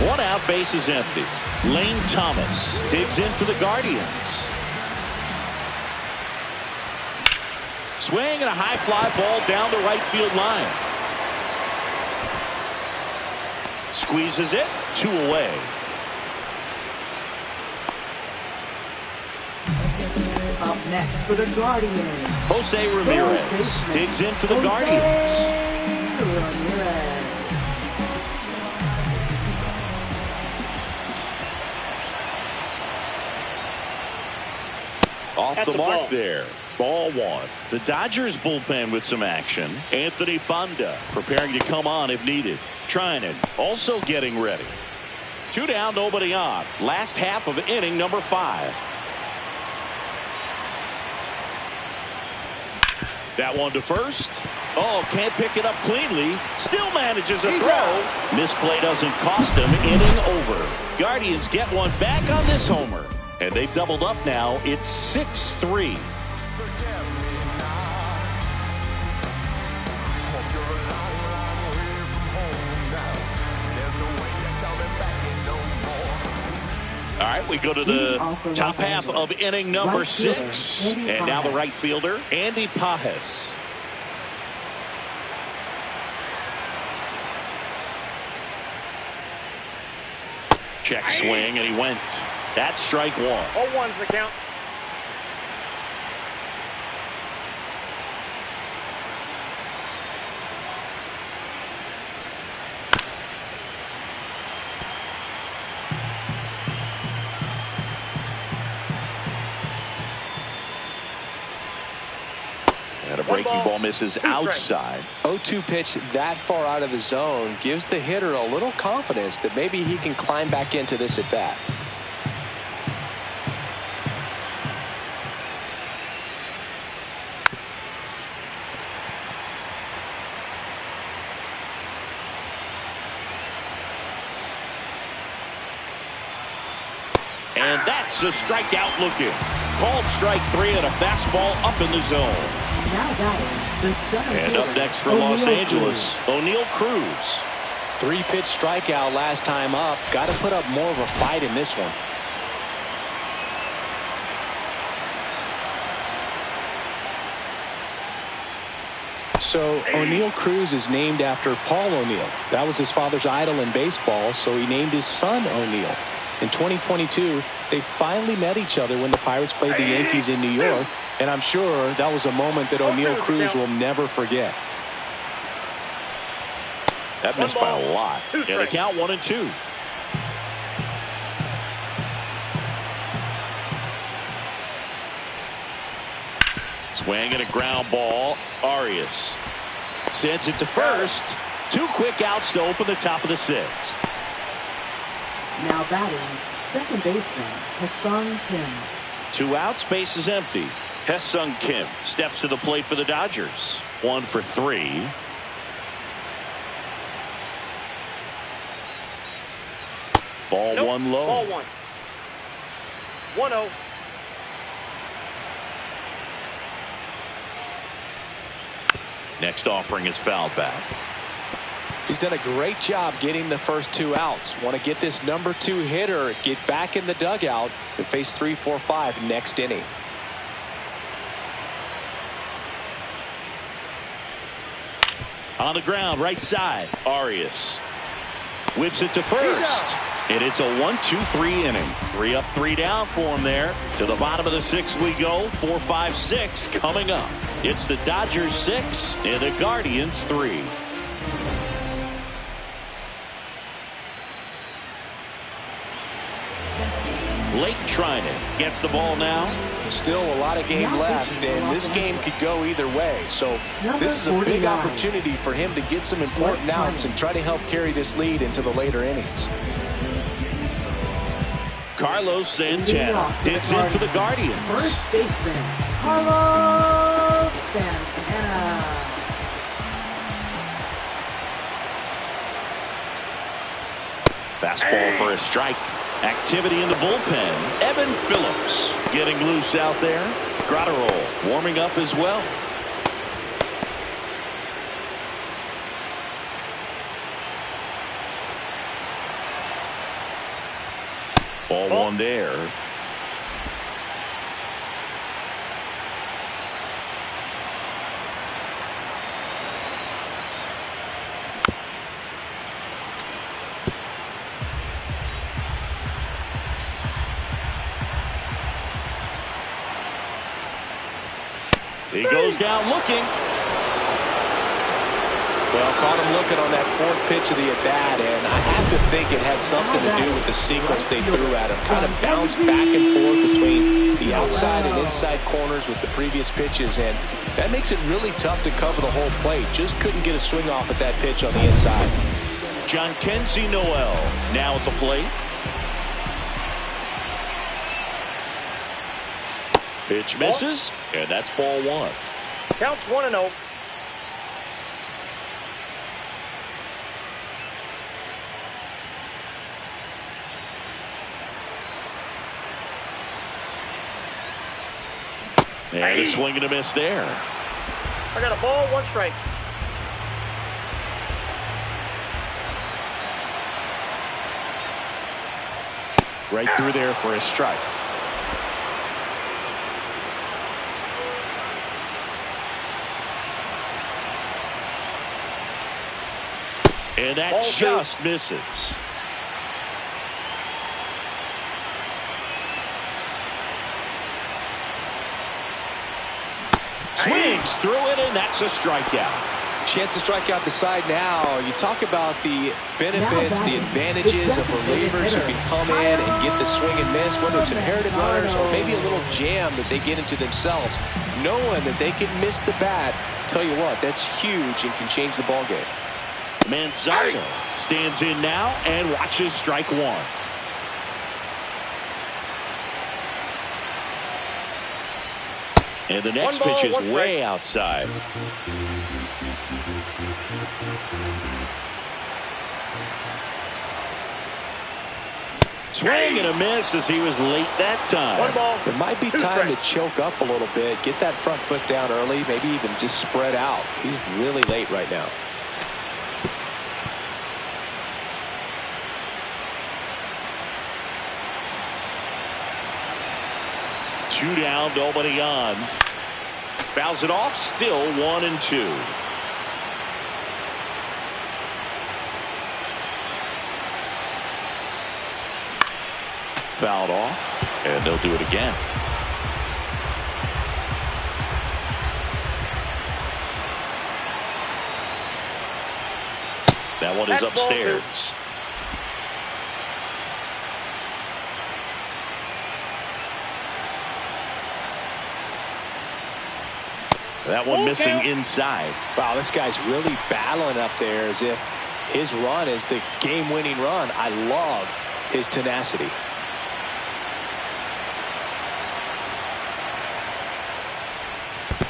One out, base is empty. Lane Thomas digs in for the Guardians. Swing and a high fly ball down the right field line. Squeezes it, 2 away. Up next for the Guardians, Jose Ramirez digs in for the Guardians. Ramirez. Off That's the a mark ball. there. Ball 1. The Dodgers bullpen with some action. Anthony Banda preparing to come on if needed. Trinan also getting ready. 2 down, nobody on. Last half of inning number 5. That one to first. Oh, can't pick it up cleanly. Still manages a throw. Misplay doesn't cost him. Inning over. Guardians get one back on this homer. And they've doubled up now. It's 6-3. All right, we go to the top half of inning number 6. And now the right fielder, Andy Pages. Check swing, and he went. That's strike 1. 0-1's the count. And a breaking ball misses outside. 0-2 pitch that far out of the zone gives the hitter a little confidence that maybe he can climb back into this at bat. And that's a strikeout looking. Called strike 3 and a fastball up in the zone. Now batting, the center And fielder, up next for O'Neal Los Angeles, Cruz. O'Neal Cruz. 3-pitch strikeout last time up. Got to put up more of a fight in this one. So O'Neal Cruz is named after Paul O'Neill. That was his father's idol in baseball, so he named his son O'Neal. In 2022, they finally met each other when the Pirates played the Yankees in New York, and I'm sure that was a moment that O'Neal Cruz will never forget. That missed by a lot. Two And the strikes. count 1-2. Swing and a ground ball. Arias sends it to first. 2 quick outs to open the top of the 6th. Now batting, second baseman, Hassan Kim. 2 outs, base is empty. Hesung Kim steps to the plate for the Dodgers. 1 for 3. Ball Nope. 1 low. Ball 1. 1-0. Next offering is fouled back. He's done a great job getting the first 2 outs. Want to get this number 2 hitter, get back in the dugout, and face 3, 4, 5 next inning. On the ground, right side. Arias whips it to first. And it's a 1-2-3 inning. 3 up, 3 down for him there. To the bottom of the 6th we go. 4, 5, 6 coming up. It's the Dodgers 6 and the Guardians 3. Blake Trinan gets the ball now. Still a lot of game left, and this game could go either way. So this is a big opportunity for him to get some important outs and try to help carry this lead into the later innings. Carlos Santana digs in for the Guardians. First baseman, Carlos Santana. Fastball for a strike. Activity in the bullpen. Evan Phillips getting loose out there. Gratterall warming up as well. Ball one there. He goes down looking. Well, caught him looking on that fourth pitch of the at-bat, and I have to think it had something to do with the sequence they threw at him. Kind of bounced back and forth between the outside and inside corners with the previous pitches, and that makes it really tough to cover the whole plate. Just couldn't get a swing off at that pitch on the inside. Jhonkensy Noel now at the plate. Pitch misses, and that's ball one. Counts 1-0. And a swing and a miss there. I got a ball, 1 strike. Right through there for a strike. And that Ball just misses. Swings through it, and that's a strikeout. Chance to strike out the side now. You talk about the benefits, the advantages of relievers who can come in and get the swing and miss, whether it's inherited runners or maybe a little jam that they get into themselves. Knowing that they can miss the bat, tell you what, that's huge and can change the ball game. Manzardo stands in now and watches strike one. And the next pitch is way outside. Swing and a miss as he was late that time. 1 ball. It might be time to choke up a little bit, get that front foot down early, maybe even just spread out. He's really late right now. Two down, nobody on. Fouls it off, still 1-2. Fouled off, and they'll do it again. That one is upstairs. That one missing inside. Wow, this guy's really battling up there as if his run is the game-winning run. I love his tenacity.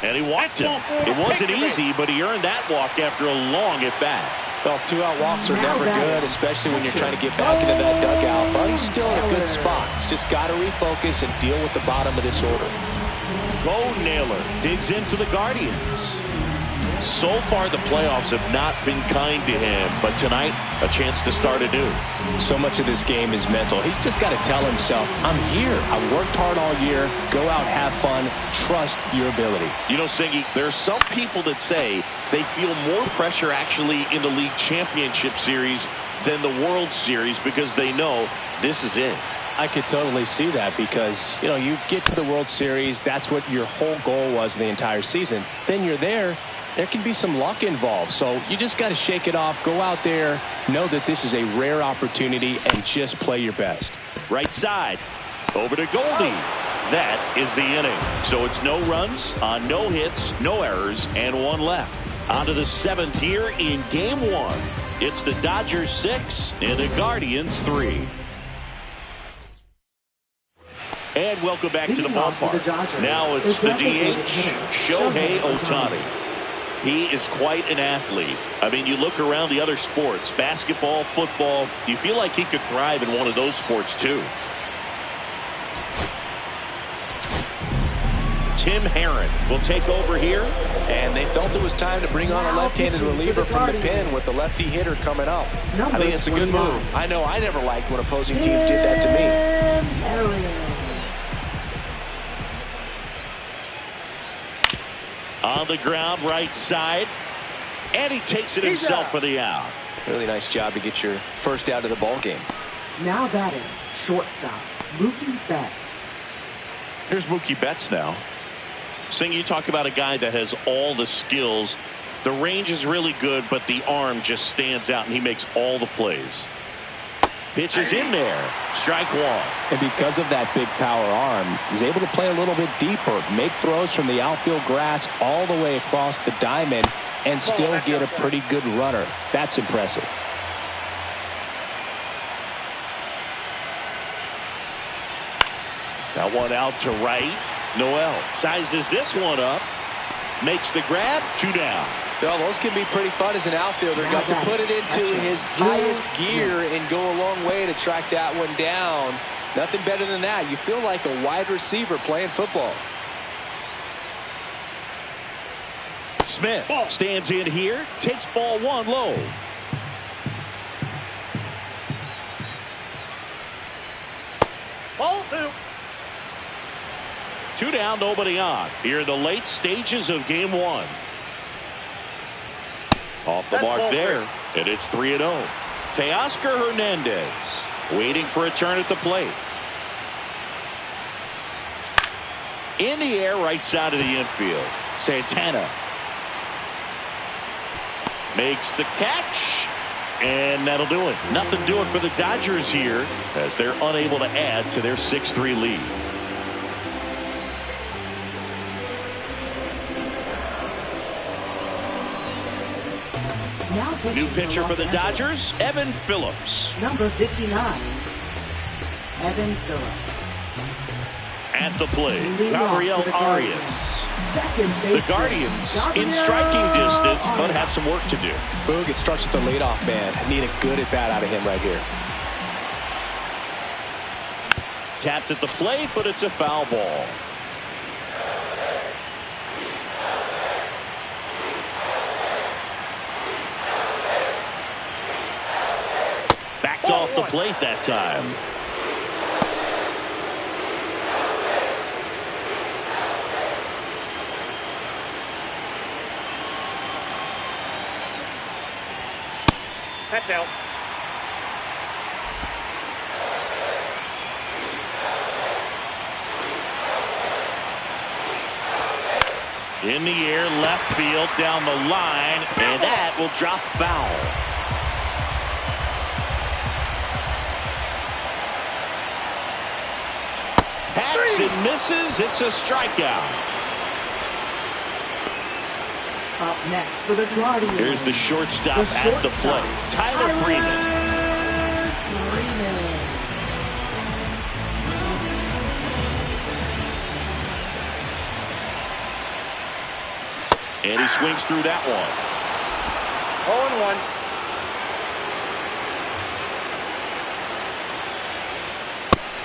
And he walked him. It wasn't easy, but he earned that walk after a long at-bat. Well, 2-out walks are never good, especially when you're trying to get back into that dugout. But he's still in a good spot. He's just got to refocus and deal with the bottom of this order. Bo Naylor digs in for the Guardians. So far, the playoffs have not been kind to him, but tonight, a chance to start anew. So much of this game is mental. He's just got to tell himself, I'm here. I worked hard all year. Go out, have fun, trust your ability. You know, Singy, there are some people that say they feel more pressure actually in the league championship series than the World Series because they know this is it. I could totally see that because, you know, you get to the World Series, that's what your whole goal was the entire season. Then you're there can be some luck involved. So you just got to shake it off, go out there, know that this is a rare opportunity, and just play your best. Right side, over to Goldie. That is the inning. So it's no runs on no hits, no errors, and 1 left. On to the 7th here in Game 1. It's the Dodgers 6 and the Guardians 3. And welcome back to the ballpark. Now it's the DH, Shohei Ohtani. He is quite an athlete. I mean, you look around the other sports, basketball, football, you feel like he could thrive in one of those sports too. Tim Herron will take over here. And they felt it was time to bring on a left-handed reliever from the pen with the lefty hitter coming up. I think it's a good move. I know I never liked when opposing teams did that to me. On the ground, right side. And he takes it himself for the out. Really nice job to get your first out of the ball game. Now batting, shortstop, Mookie Betts. Here's Mookie Betts now. Sing, you talk about a guy that has all the skills. The range is really good, but the arm just stands out, and he makes all the plays. Pitch is in there. Strike one. And because of that big power arm, he's able to play a little bit deeper, make throws from the outfield grass all the way across the diamond, and still get a pretty good runner. That's impressive. That one out to right. Noel sizes this one up. Makes the grab. 2 down. Well, those can be pretty fun as an outfielder. Got to put it into his highest gear and go a long way to track that one down. Nothing better than that. You feel like a wide receiver playing football. Smith stands in here. Takes ball 1 low. Ball 2. 2 down, nobody on. Here in the late stages of game 1. Off the mark there, and it's 3-0. Teoscar Hernandez waiting for a turn at the plate. In the air, right side of the infield. Santana makes the catch, and that'll do it. Nothing doing for the Dodgers here as they're unable to add to their 6-3 lead. New pitcher for the Dodgers, Evan Phillips. Number 59, Evan Phillips. At the plate, Gabriel Arias. The Guardians in striking distance, but have some work to do. Boog, it starts with the leadoff man. Need a good at-bat out of him right here. Tapped at the plate, but it's a foul ball. Backed off the plate that time. That's out. In the air, left field, down the line, and that will drop foul. Hacks and misses. It's a strikeout. Up next for the Guardians. Here's the shortstop at the plate, Tyler Freeman. And he swings through that one.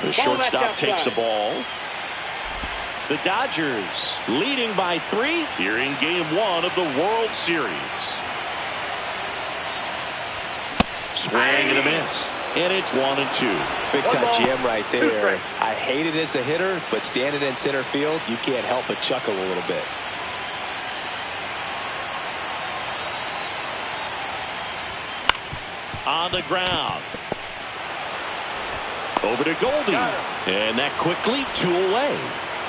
0-1. The shortstop takes the ball. The Dodgers leading by 3 here in game 1 of the World Series. Swing and a miss. And it's 1-2. Big time jam right there. I hate it as a hitter, but standing in center field, you can't help but chuckle a little bit. On the ground. Over to Goldie. And that quickly 2 away.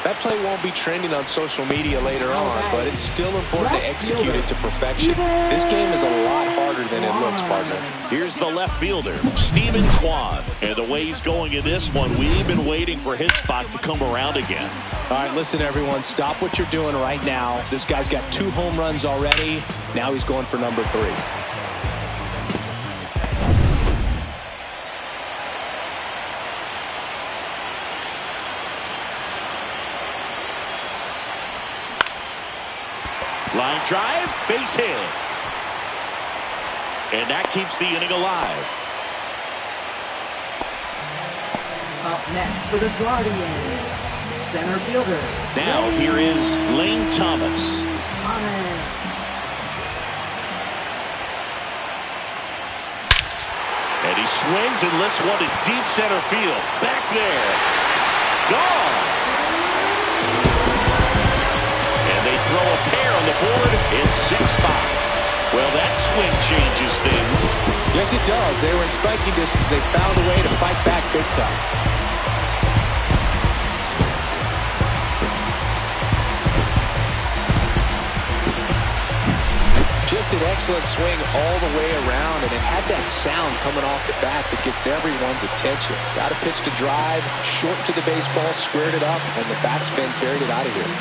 That play won't be trending on social media later on, but it's still important to execute it to perfection. This game is a lot harder than it looks, partner. Here's the left fielder, Stephen Kwan. And the way he's going in this one, we've been waiting for his spot to come around again. All right, listen, everyone. Stop what you're doing right now. This guy's got 2 home runs already. Now he's going for number 3. Line drive, base hit. And that keeps the inning alive. Up next for the Guardians, center fielder. Now here is Lane Thomas. And he swings and lifts one to deep center field. Back there. Gone. And they throw a pair on the board. It's 6-5. Well, that swing changes things. Yes, it does. They were in striking distance. They found a way to fight back big time. Just an excellent swing all the way around, and it had that sound coming off the bat that gets everyone's attention. Got a pitch to drive, short to the baseball, squared it up, and the backspin carried it out of here.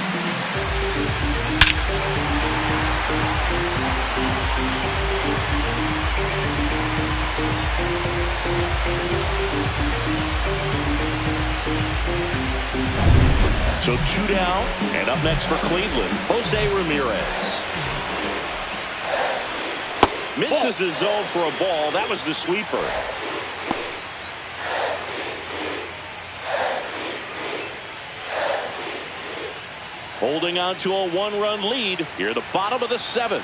So 2 down, and up next for Cleveland, Jose Ramirez. Misses the zone for a ball. That was the sweeper. Holding on to a 1-run lead here at the bottom of the 7th.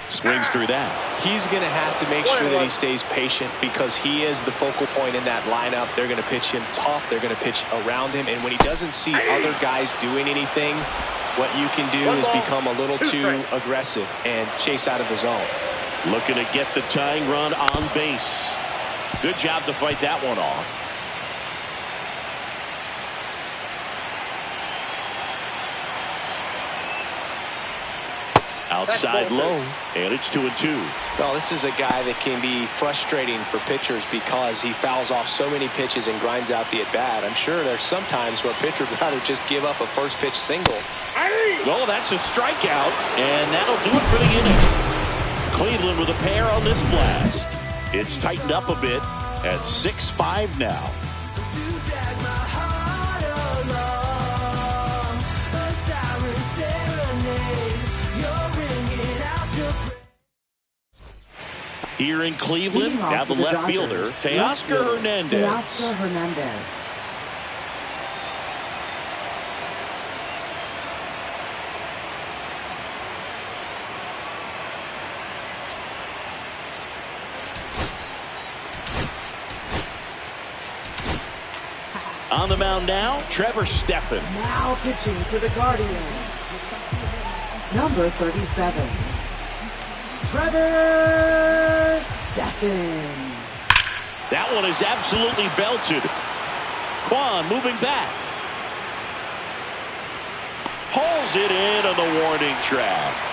Swings through that. He's going to have to make sure that he stays patient because he is the focal point in that lineup. They're going to pitch him tough. They're going to pitch around him. And when he doesn't see other guys doing anything, what you can do is become a little too aggressive and chase out of the zone. Looking to get the tying run on base. Good job to fight that one off. Outside low, and it's 2-2. Well, this is a guy that can be frustrating for pitchers because he fouls off so many pitches and grinds out the at-bat. I'm sure there's some times where a pitcher would rather just give up a first pitch single. Well, that's a strikeout, and that'll do it for the inning. Cleveland with a pair on this blast. It's tightened up a bit at 6-5 now. Here in Cleveland, now the left fielder, Teoscar Hernandez. Teoscar Hernandez. On the mound now, Trevor Stephan. Now pitching for the Guardians, number 37. Trevor Stephan. That one is absolutely belted. Kwan moving back. Pulls it in on the warning track.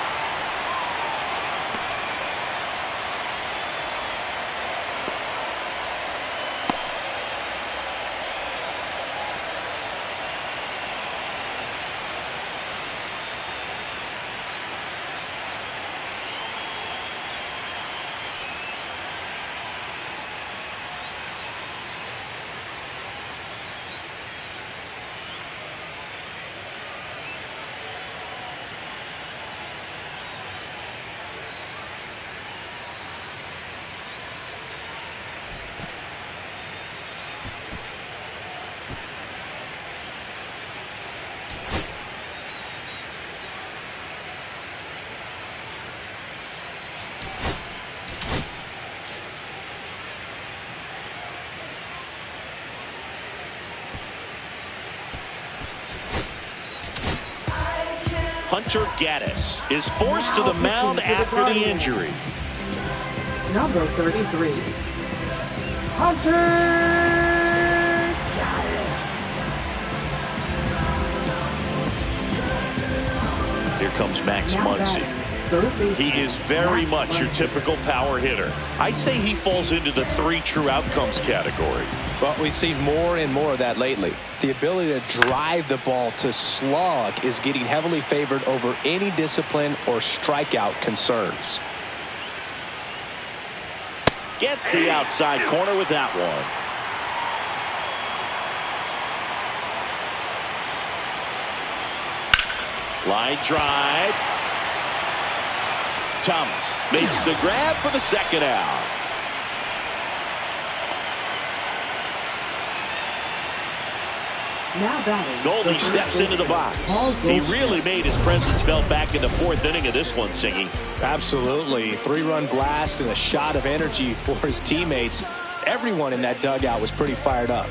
Hunter Gaddis is forced to the mound after the injury. Number 33. Hunter Gaddis. Here comes Max Muncy. He is very much your typical power hitter. I'd say he falls into the 3 true outcomes category. But we've seen more and more of that lately. The ability to drive the ball to slug is getting heavily favored over any discipline or strikeout concerns. Gets the outside corner with that one. Line drive. Thomas makes the grab for the second out. Now batting. Goldie steps into the box. He really made his presence felt back in the fourth inning of this one, Singy. Absolutely. 3-run blast and a shot of energy for his teammates. Everyone in that dugout was pretty fired up.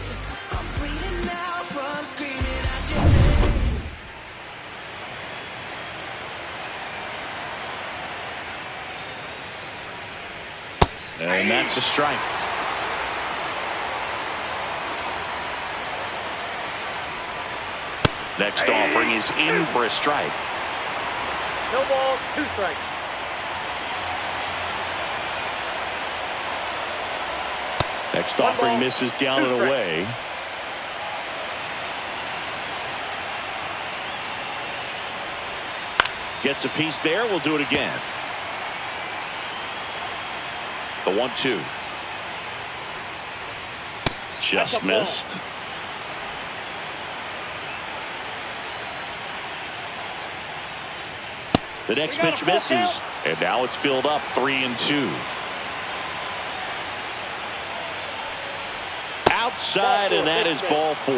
And that's a strike. Next offering is in for a strike. No balls, 2 strikes. Next offering misses down and away. Gets a piece there. We'll do it again. The 1-2. Just missed. The next pitch misses, and now it's filled up 3-2. Outside, and that is ball 4.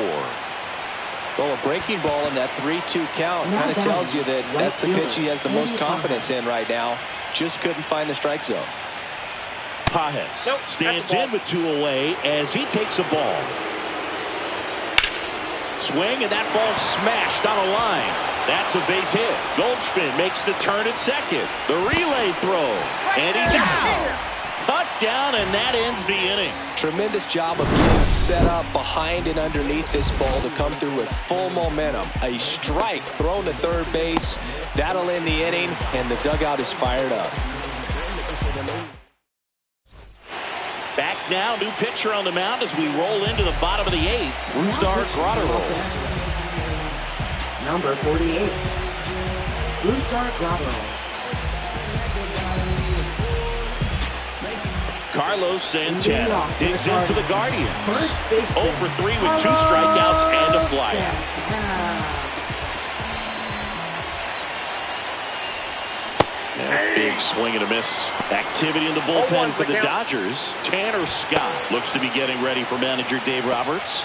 Well, a breaking ball in that 3-2 count kind of tells you that that's the pitch he has the most confidence in right now. Just couldn't find the strike zone. Pages stands in with 2 away as he takes a ball. Swing, and that ball smashed on a line. That's a base hit. Goldschmidt makes the turn at second. The relay throw, and he's out. Cut down, and that ends the inning. Tremendous job of getting set up behind and underneath this ball to come through with full momentum. A strike thrown to third base. That'll end the inning, and the dugout is fired up. Back now, new pitcher on the mound as we roll into the bottom of the 8th. Brusdar Graterol. Number 48. Brusdar Graterol. Carlos Santana digs in for the Guardians. 0 for 3 with 2 strikeouts and a flyout. Big swing and a miss. Activity in the bullpen for the Dodgers. Tanner Scott looks to be getting ready for manager Dave Roberts.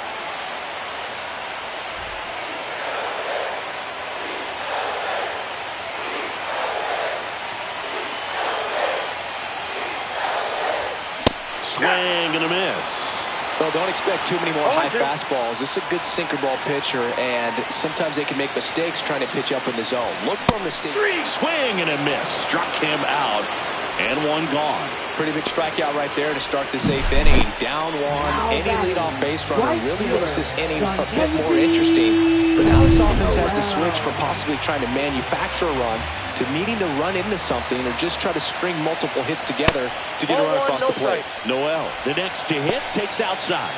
Swing and a miss. Well, don't expect too many more high fastballs. This is a good sinker ball pitcher, and sometimes they can make mistakes trying to pitch up in the zone. Look for a mistake. Swing and a miss. Struck him out, and 1 gone. Pretty big strikeout right there to start this 8th inning. Down 1. Any leadoff base runner really makes this inning a bit more interesting. But now this offense has to switch from possibly trying to manufacture a run to needing to run into something or just try to string multiple hits together to get a run across the plate. Noel, the next to hit, takes outside.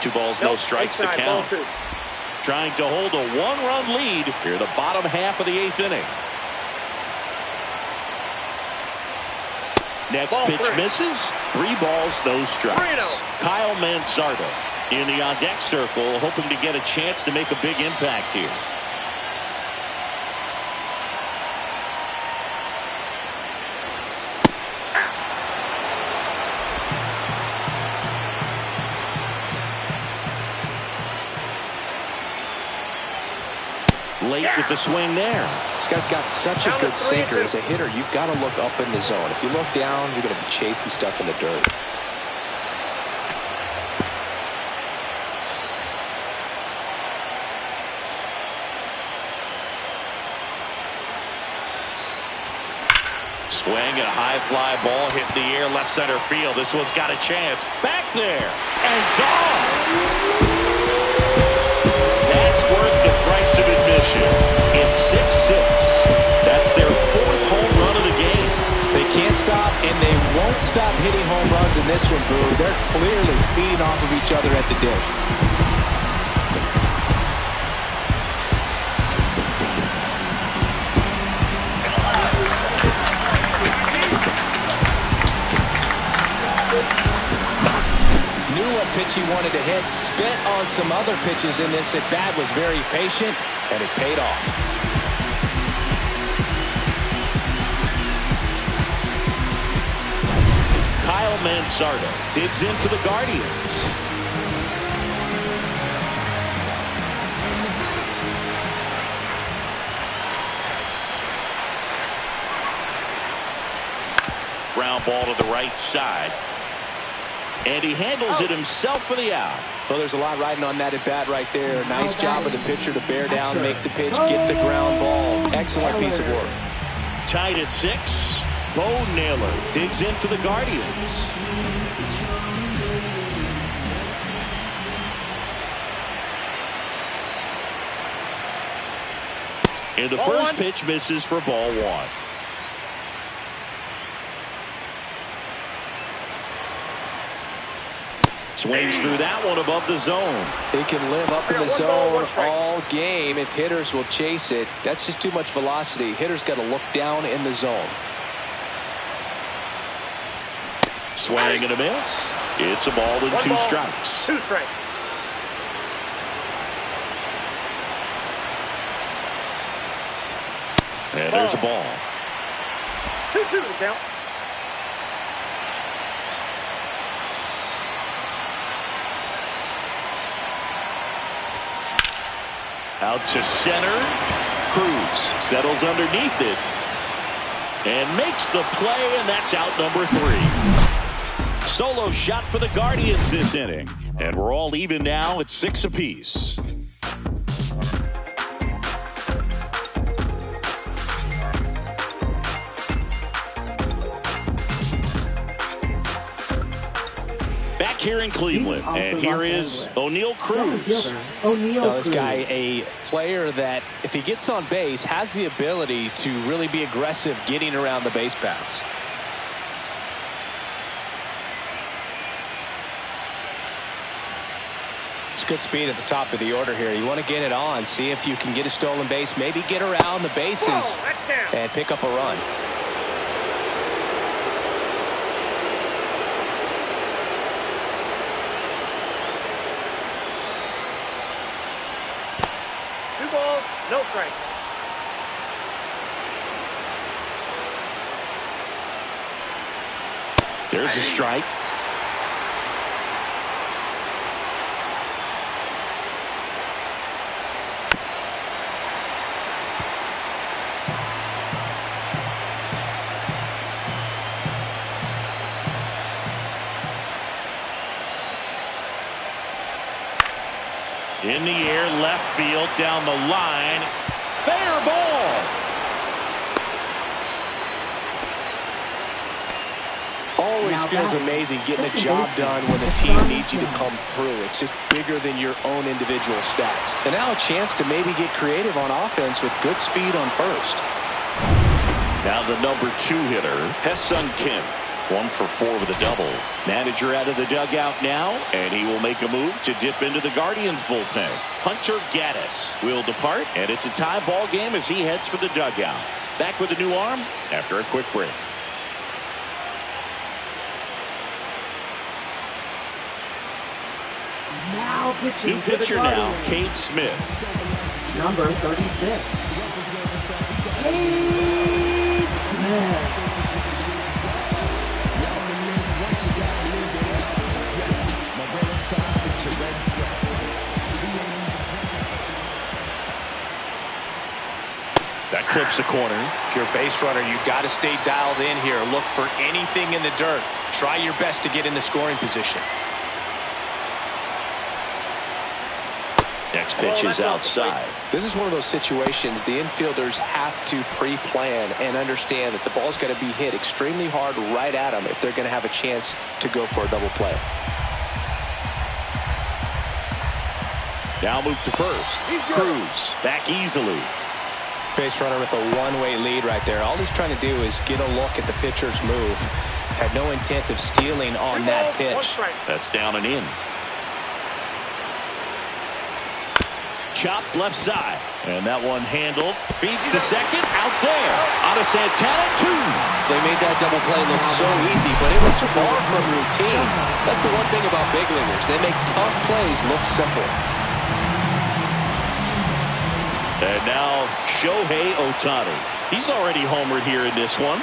Two balls, no strikes to count. Trying to hold a 1-run lead here, the bottom half of the 8th inning. Next pitch misses. 3 balls, no strikes. Kyle Manzardo in the on-deck circle, hoping to get a chance to make a big impact here. Late with the swing there. This guy's got such a good sinker. As a hitter, you've got to look up in the zone. If you look down, you're going to be chasing stuff in the dirt. Swing and a high fly ball hit in the air, left center field. This one's got a chance. Back there and gone. That's worth the price of admission. It's 6-6. That's their 4th home run of the game. They can't stop, and they won't stop hitting home runs in this one, Boo. They're clearly feeding off of each other at the dish. pitch he wanted to hit. Spent on some other pitches in this at bat. Was very patient, and it paid off. Kyle Manzardo digs in for the Guardians. Ground ball to the right side. And he handles it himself for the out. Well, there's a lot riding on that at bat right there. Nice job of the pitcher to bear down, make the pitch, get the ground ball. Excellent piece of work. Tied at 6. Bo Naylor digs in for the Guardians. And the first pitch misses for ball 1. Swings through that one above the zone. He can live up in the zone all game if hitters will chase it. That's just too much velocity. Hitters got to look down in the zone. Swing and a miss. It's a ball and 2 strikes. 2 strikes. And there's a ball. 2-2 the count. Out to center. Cruz settles underneath it and makes the play, and that's out number 3. Solo shot for the Guardians this inning, and we're all even now at 6 apiece. Back here in Cleveland, and here is O'Neal Cruz. This guy, a player that, if he gets on base, has the ability to really be aggressive getting around the base paths. It's good speed at the top of the order here. You want to get it on, see if you can get a stolen base, maybe get around the bases and pick up a run. No strike. There's a strike. In the air, left field, down the line. Fair ball. Always feels amazing getting a job done when the team needs you to come through. It's just bigger than your own individual stats. And now a chance to maybe get creative on offense with good speed on first. Now the number 2 hitter, Hae-Sung Kim. 1 for 4 with a double. Manager out of the dugout now, and he will make a move to dip into the Guardians bullpen. Hunter Gaddis will depart, and it's a tie ball game as he heads for the dugout. Back with a new arm after a quick break. Now pitching New for the pitcher now, Guardians. Cade Smith. Number 36. Cade Smith. That clips the corner. If you're a base runner, you got to stay dialed in here. Look for anything in the dirt. Try your best to get in the scoring position. Next pitch is outside. This is one of those situations the infielders have to pre-plan and understand that the ball's got to be hit extremely hard right at them if they're going to have a chance to go for a double play. Now move to first. Cruz back easily. Base runner with a one-way lead right there. All he's trying to do is get a look at the pitcher's move. Had no intent of stealing on that pitch. That's down and in. chopped left side. And that one handled. Feeds to second. Out there. On to Santana, 2. They made that double play look so easy, but it was far from routine. That's the one thing about big leaguers. They make tough plays look simple. And now Shohei Ohtani. He's already homered here in this one.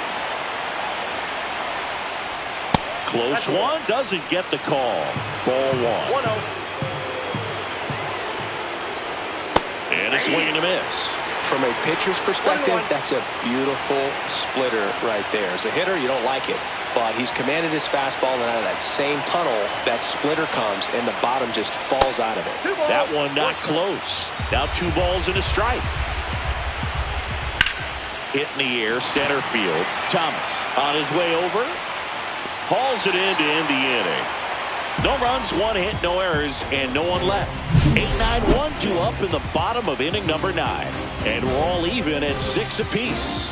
Close one. Doesn't get the call. Ball 1. 1-0. And a swing and a miss. From a pitcher's perspective, that's a beautiful splitter right there. As a hitter, you don't like it, but he's commanded his fastball, and out of that same tunnel, that splitter comes, and the bottom just falls out of it. That one not close. Now 2 balls and a strike. Hit in the air, center field. Thomas on his way over. Hauls it in to end the inning. No runs, 1 hit, no errors, and no one left. 8-9, 1-2 up in the bottom of inning number 9. And we're all even at 6 apiece.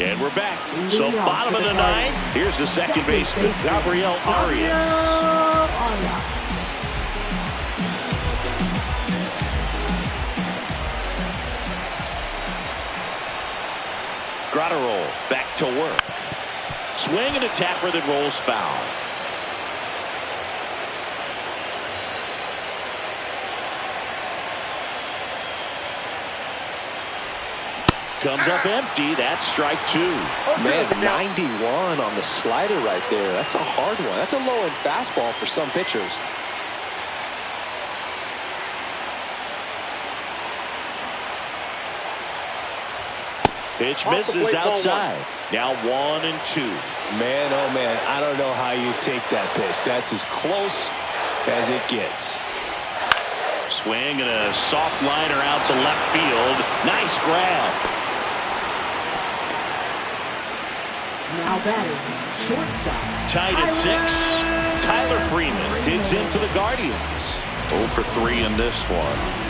And we're back. So bottom of the 9. Here's the second baseman, Gabriel Arias. Graterol back to work. Swing and a tapper that rolls foul. Comes up empty. That's strike 2. Man, 91 on the slider right there. That's a hard one. That's a low-end fastball for some pitchers. Pitch misses outside. Now 1 and 2. Man, oh man, I don't know how you take that pitch. That's as close as it gets. Swing and a soft liner out to left field. Nice grab. Now batting, shortstop. Tied at 6. Tyler Freeman digs in for the Guardians. 0 for 3 in this one.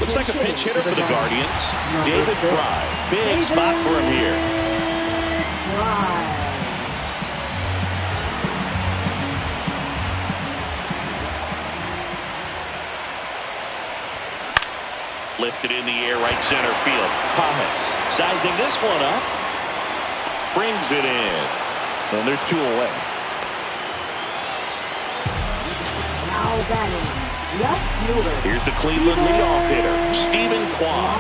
Looks like a pinch hitter for the Guardians. David Fry. Big spot for him here. Lifted in the air, right center field. Pajes sizing this one up. Brings it in. And there's 2 away. Now batting. Here's the Cleveland leadoff hitter, Stephen Kwan.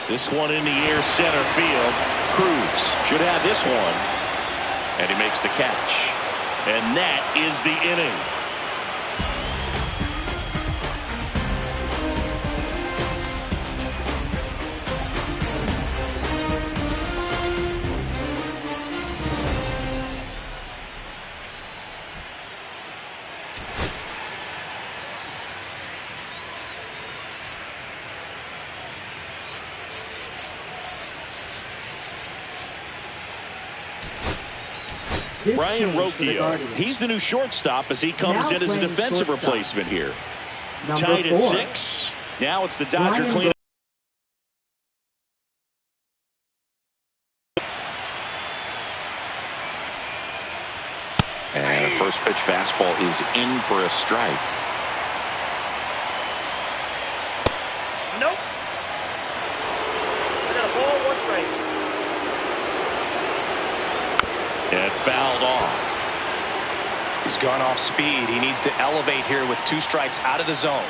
This one in the air, center field. Cruz should have this one. And he makes the catch. And that is the inning. Brian Rocchio, he's the new shortstop as he comes in as a defensive replacement here. Tied at 6. Now it's the Dodger cleanup. And a first pitch fastball is in for a strike. Nope. I got a ball, 1 strike. And fouled off. He's gone off speed. He needs to elevate here with 2 strikes out of the zone.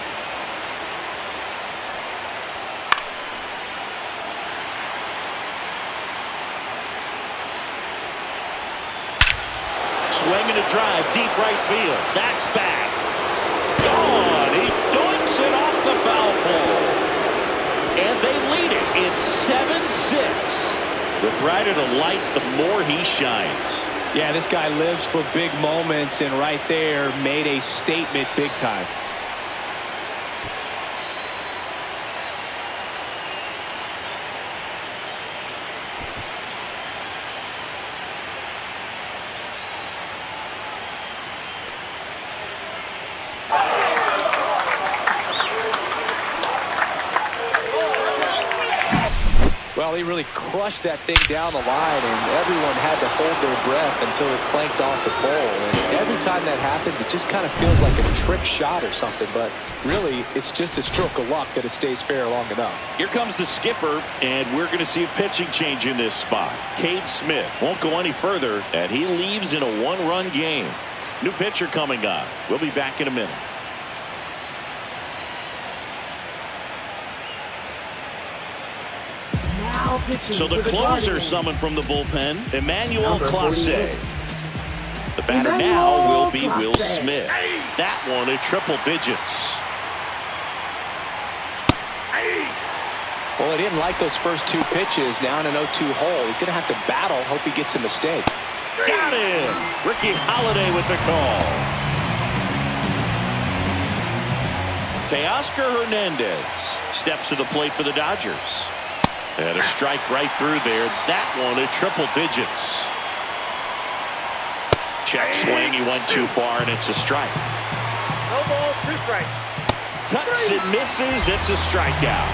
Swing and a drive, deep right field. That's back. Gone. He dunks it off the foul pole. And they lead it. It's 7-6. The brighter the lights, the more he shines. Yeah, this guy lives for big moments, and right there made a statement big time. Well, he really crushed that thing down the line, and everyone had to hold their breath until it clanked off the pole. And every time that happens, it just kind of feels like a trick shot or something. But really, it's just a stroke of luck that it stays fair long enough. Here comes the skipper, and we're going to see a pitching change in this spot. Cade Smith won't go any further, and he leaves in a one-run game. New pitcher coming on. We'll be back in a minute. So the closer summoned from the bullpen, Emmanuel Clase. The batter now will be Will Smith. That one at triple digits. Well, he didn't like those first two pitches. Now in an 0-2 hole, he's going to have to battle. Hope he gets a mistake. Got him. Ricky Holiday with the call. Teoscar Hernandez steps to the plate for the Dodgers. And a strike right through there. That one at triple digits. Check swing. He went too far, and it's a strike. No ball, 2 strikes. Cuts and misses. It's a strikeout.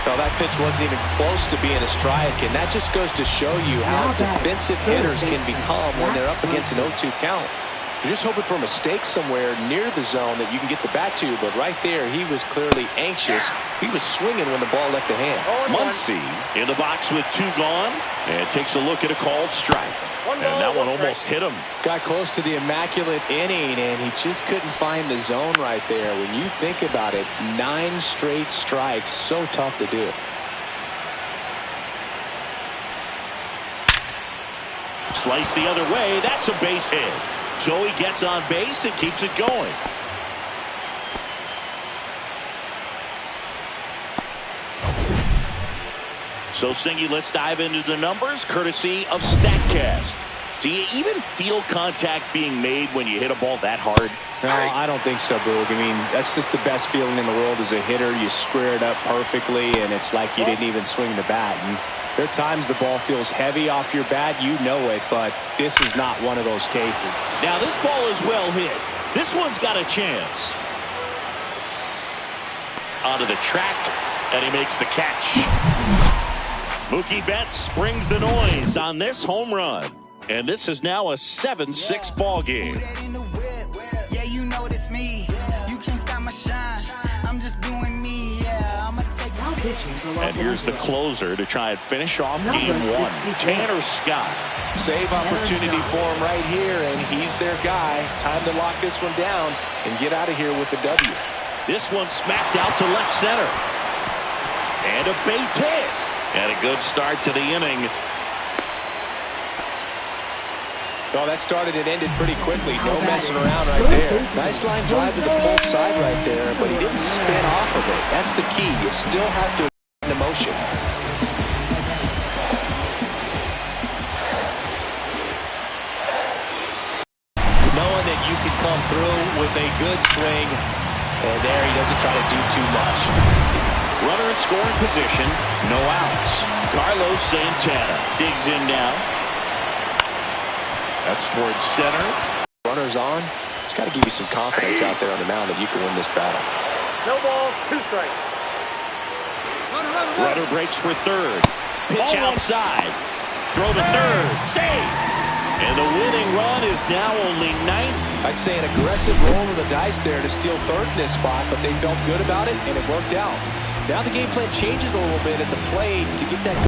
Well, that pitch wasn't even close to being a strike, and that just goes to show you how defensive hitters can become when they're up against an 0-2 count. You're just hoping for a mistake somewhere near the zone that you can get the bat to, but right there, he was clearly anxious. He was swinging when the ball left the hand. Muncy in the box with 2 gone, and takes a look at a called strike. And that one almost hit him. Got close to the immaculate inning, and he just couldn't find the zone right there. When you think about it, 9 straight strikes, so tough to do. Slice the other way. That's a base hit. So he gets on base and keeps it going. So, Singy, let's dive into the numbers, courtesy of StatCast. Do you even feel contact being made when you hit a ball that hard? No, I don't think so, Boog. I mean, that's just the best feeling in the world as a hitter. You square it up perfectly, and it's like you didn't even swing the bat. And there are times the ball feels heavy off your bat. You know it, but this is not one of those cases. Now, this ball is well hit. This one's got a chance. Onto the track, and he makes the catch. Mookie Betts springs the noise on this home run. And this is now a 7-6 ball game. Yeah, you know it's me. You can't stop my shine. I'm just doing me. Yeah, I'ma take And here's the closer to try and finish off game 1. Tanner Scott. Save opportunity for him right here, and he's their guy. Time to lock this one down and get out of here with the W. This one smacked out to left center. And a base hit. And a good start to the inning. Well, that started and ended pretty quickly. No messing around right there. Nice line drive to the pull side right there, but he didn't spin off of it. That's the key. You still have to in motion. Knowing that you can come through with a good swing, and there he doesn't try to do too much. Runner in scoring position. No outs. Carlos Santana digs in now. That's towards center. Runners on. It's got to give you some confidence out there on the mound that you can win this battle. No ball, 2 strikes. Runner breaks for third. Pitch outside. Throw to third. Save. And the winning run is now only 9th. I'd say an aggressive roll of the dice there to steal third in this spot, but they felt good about it, and it worked out. Now the game plan changes a little bit at the plate to get that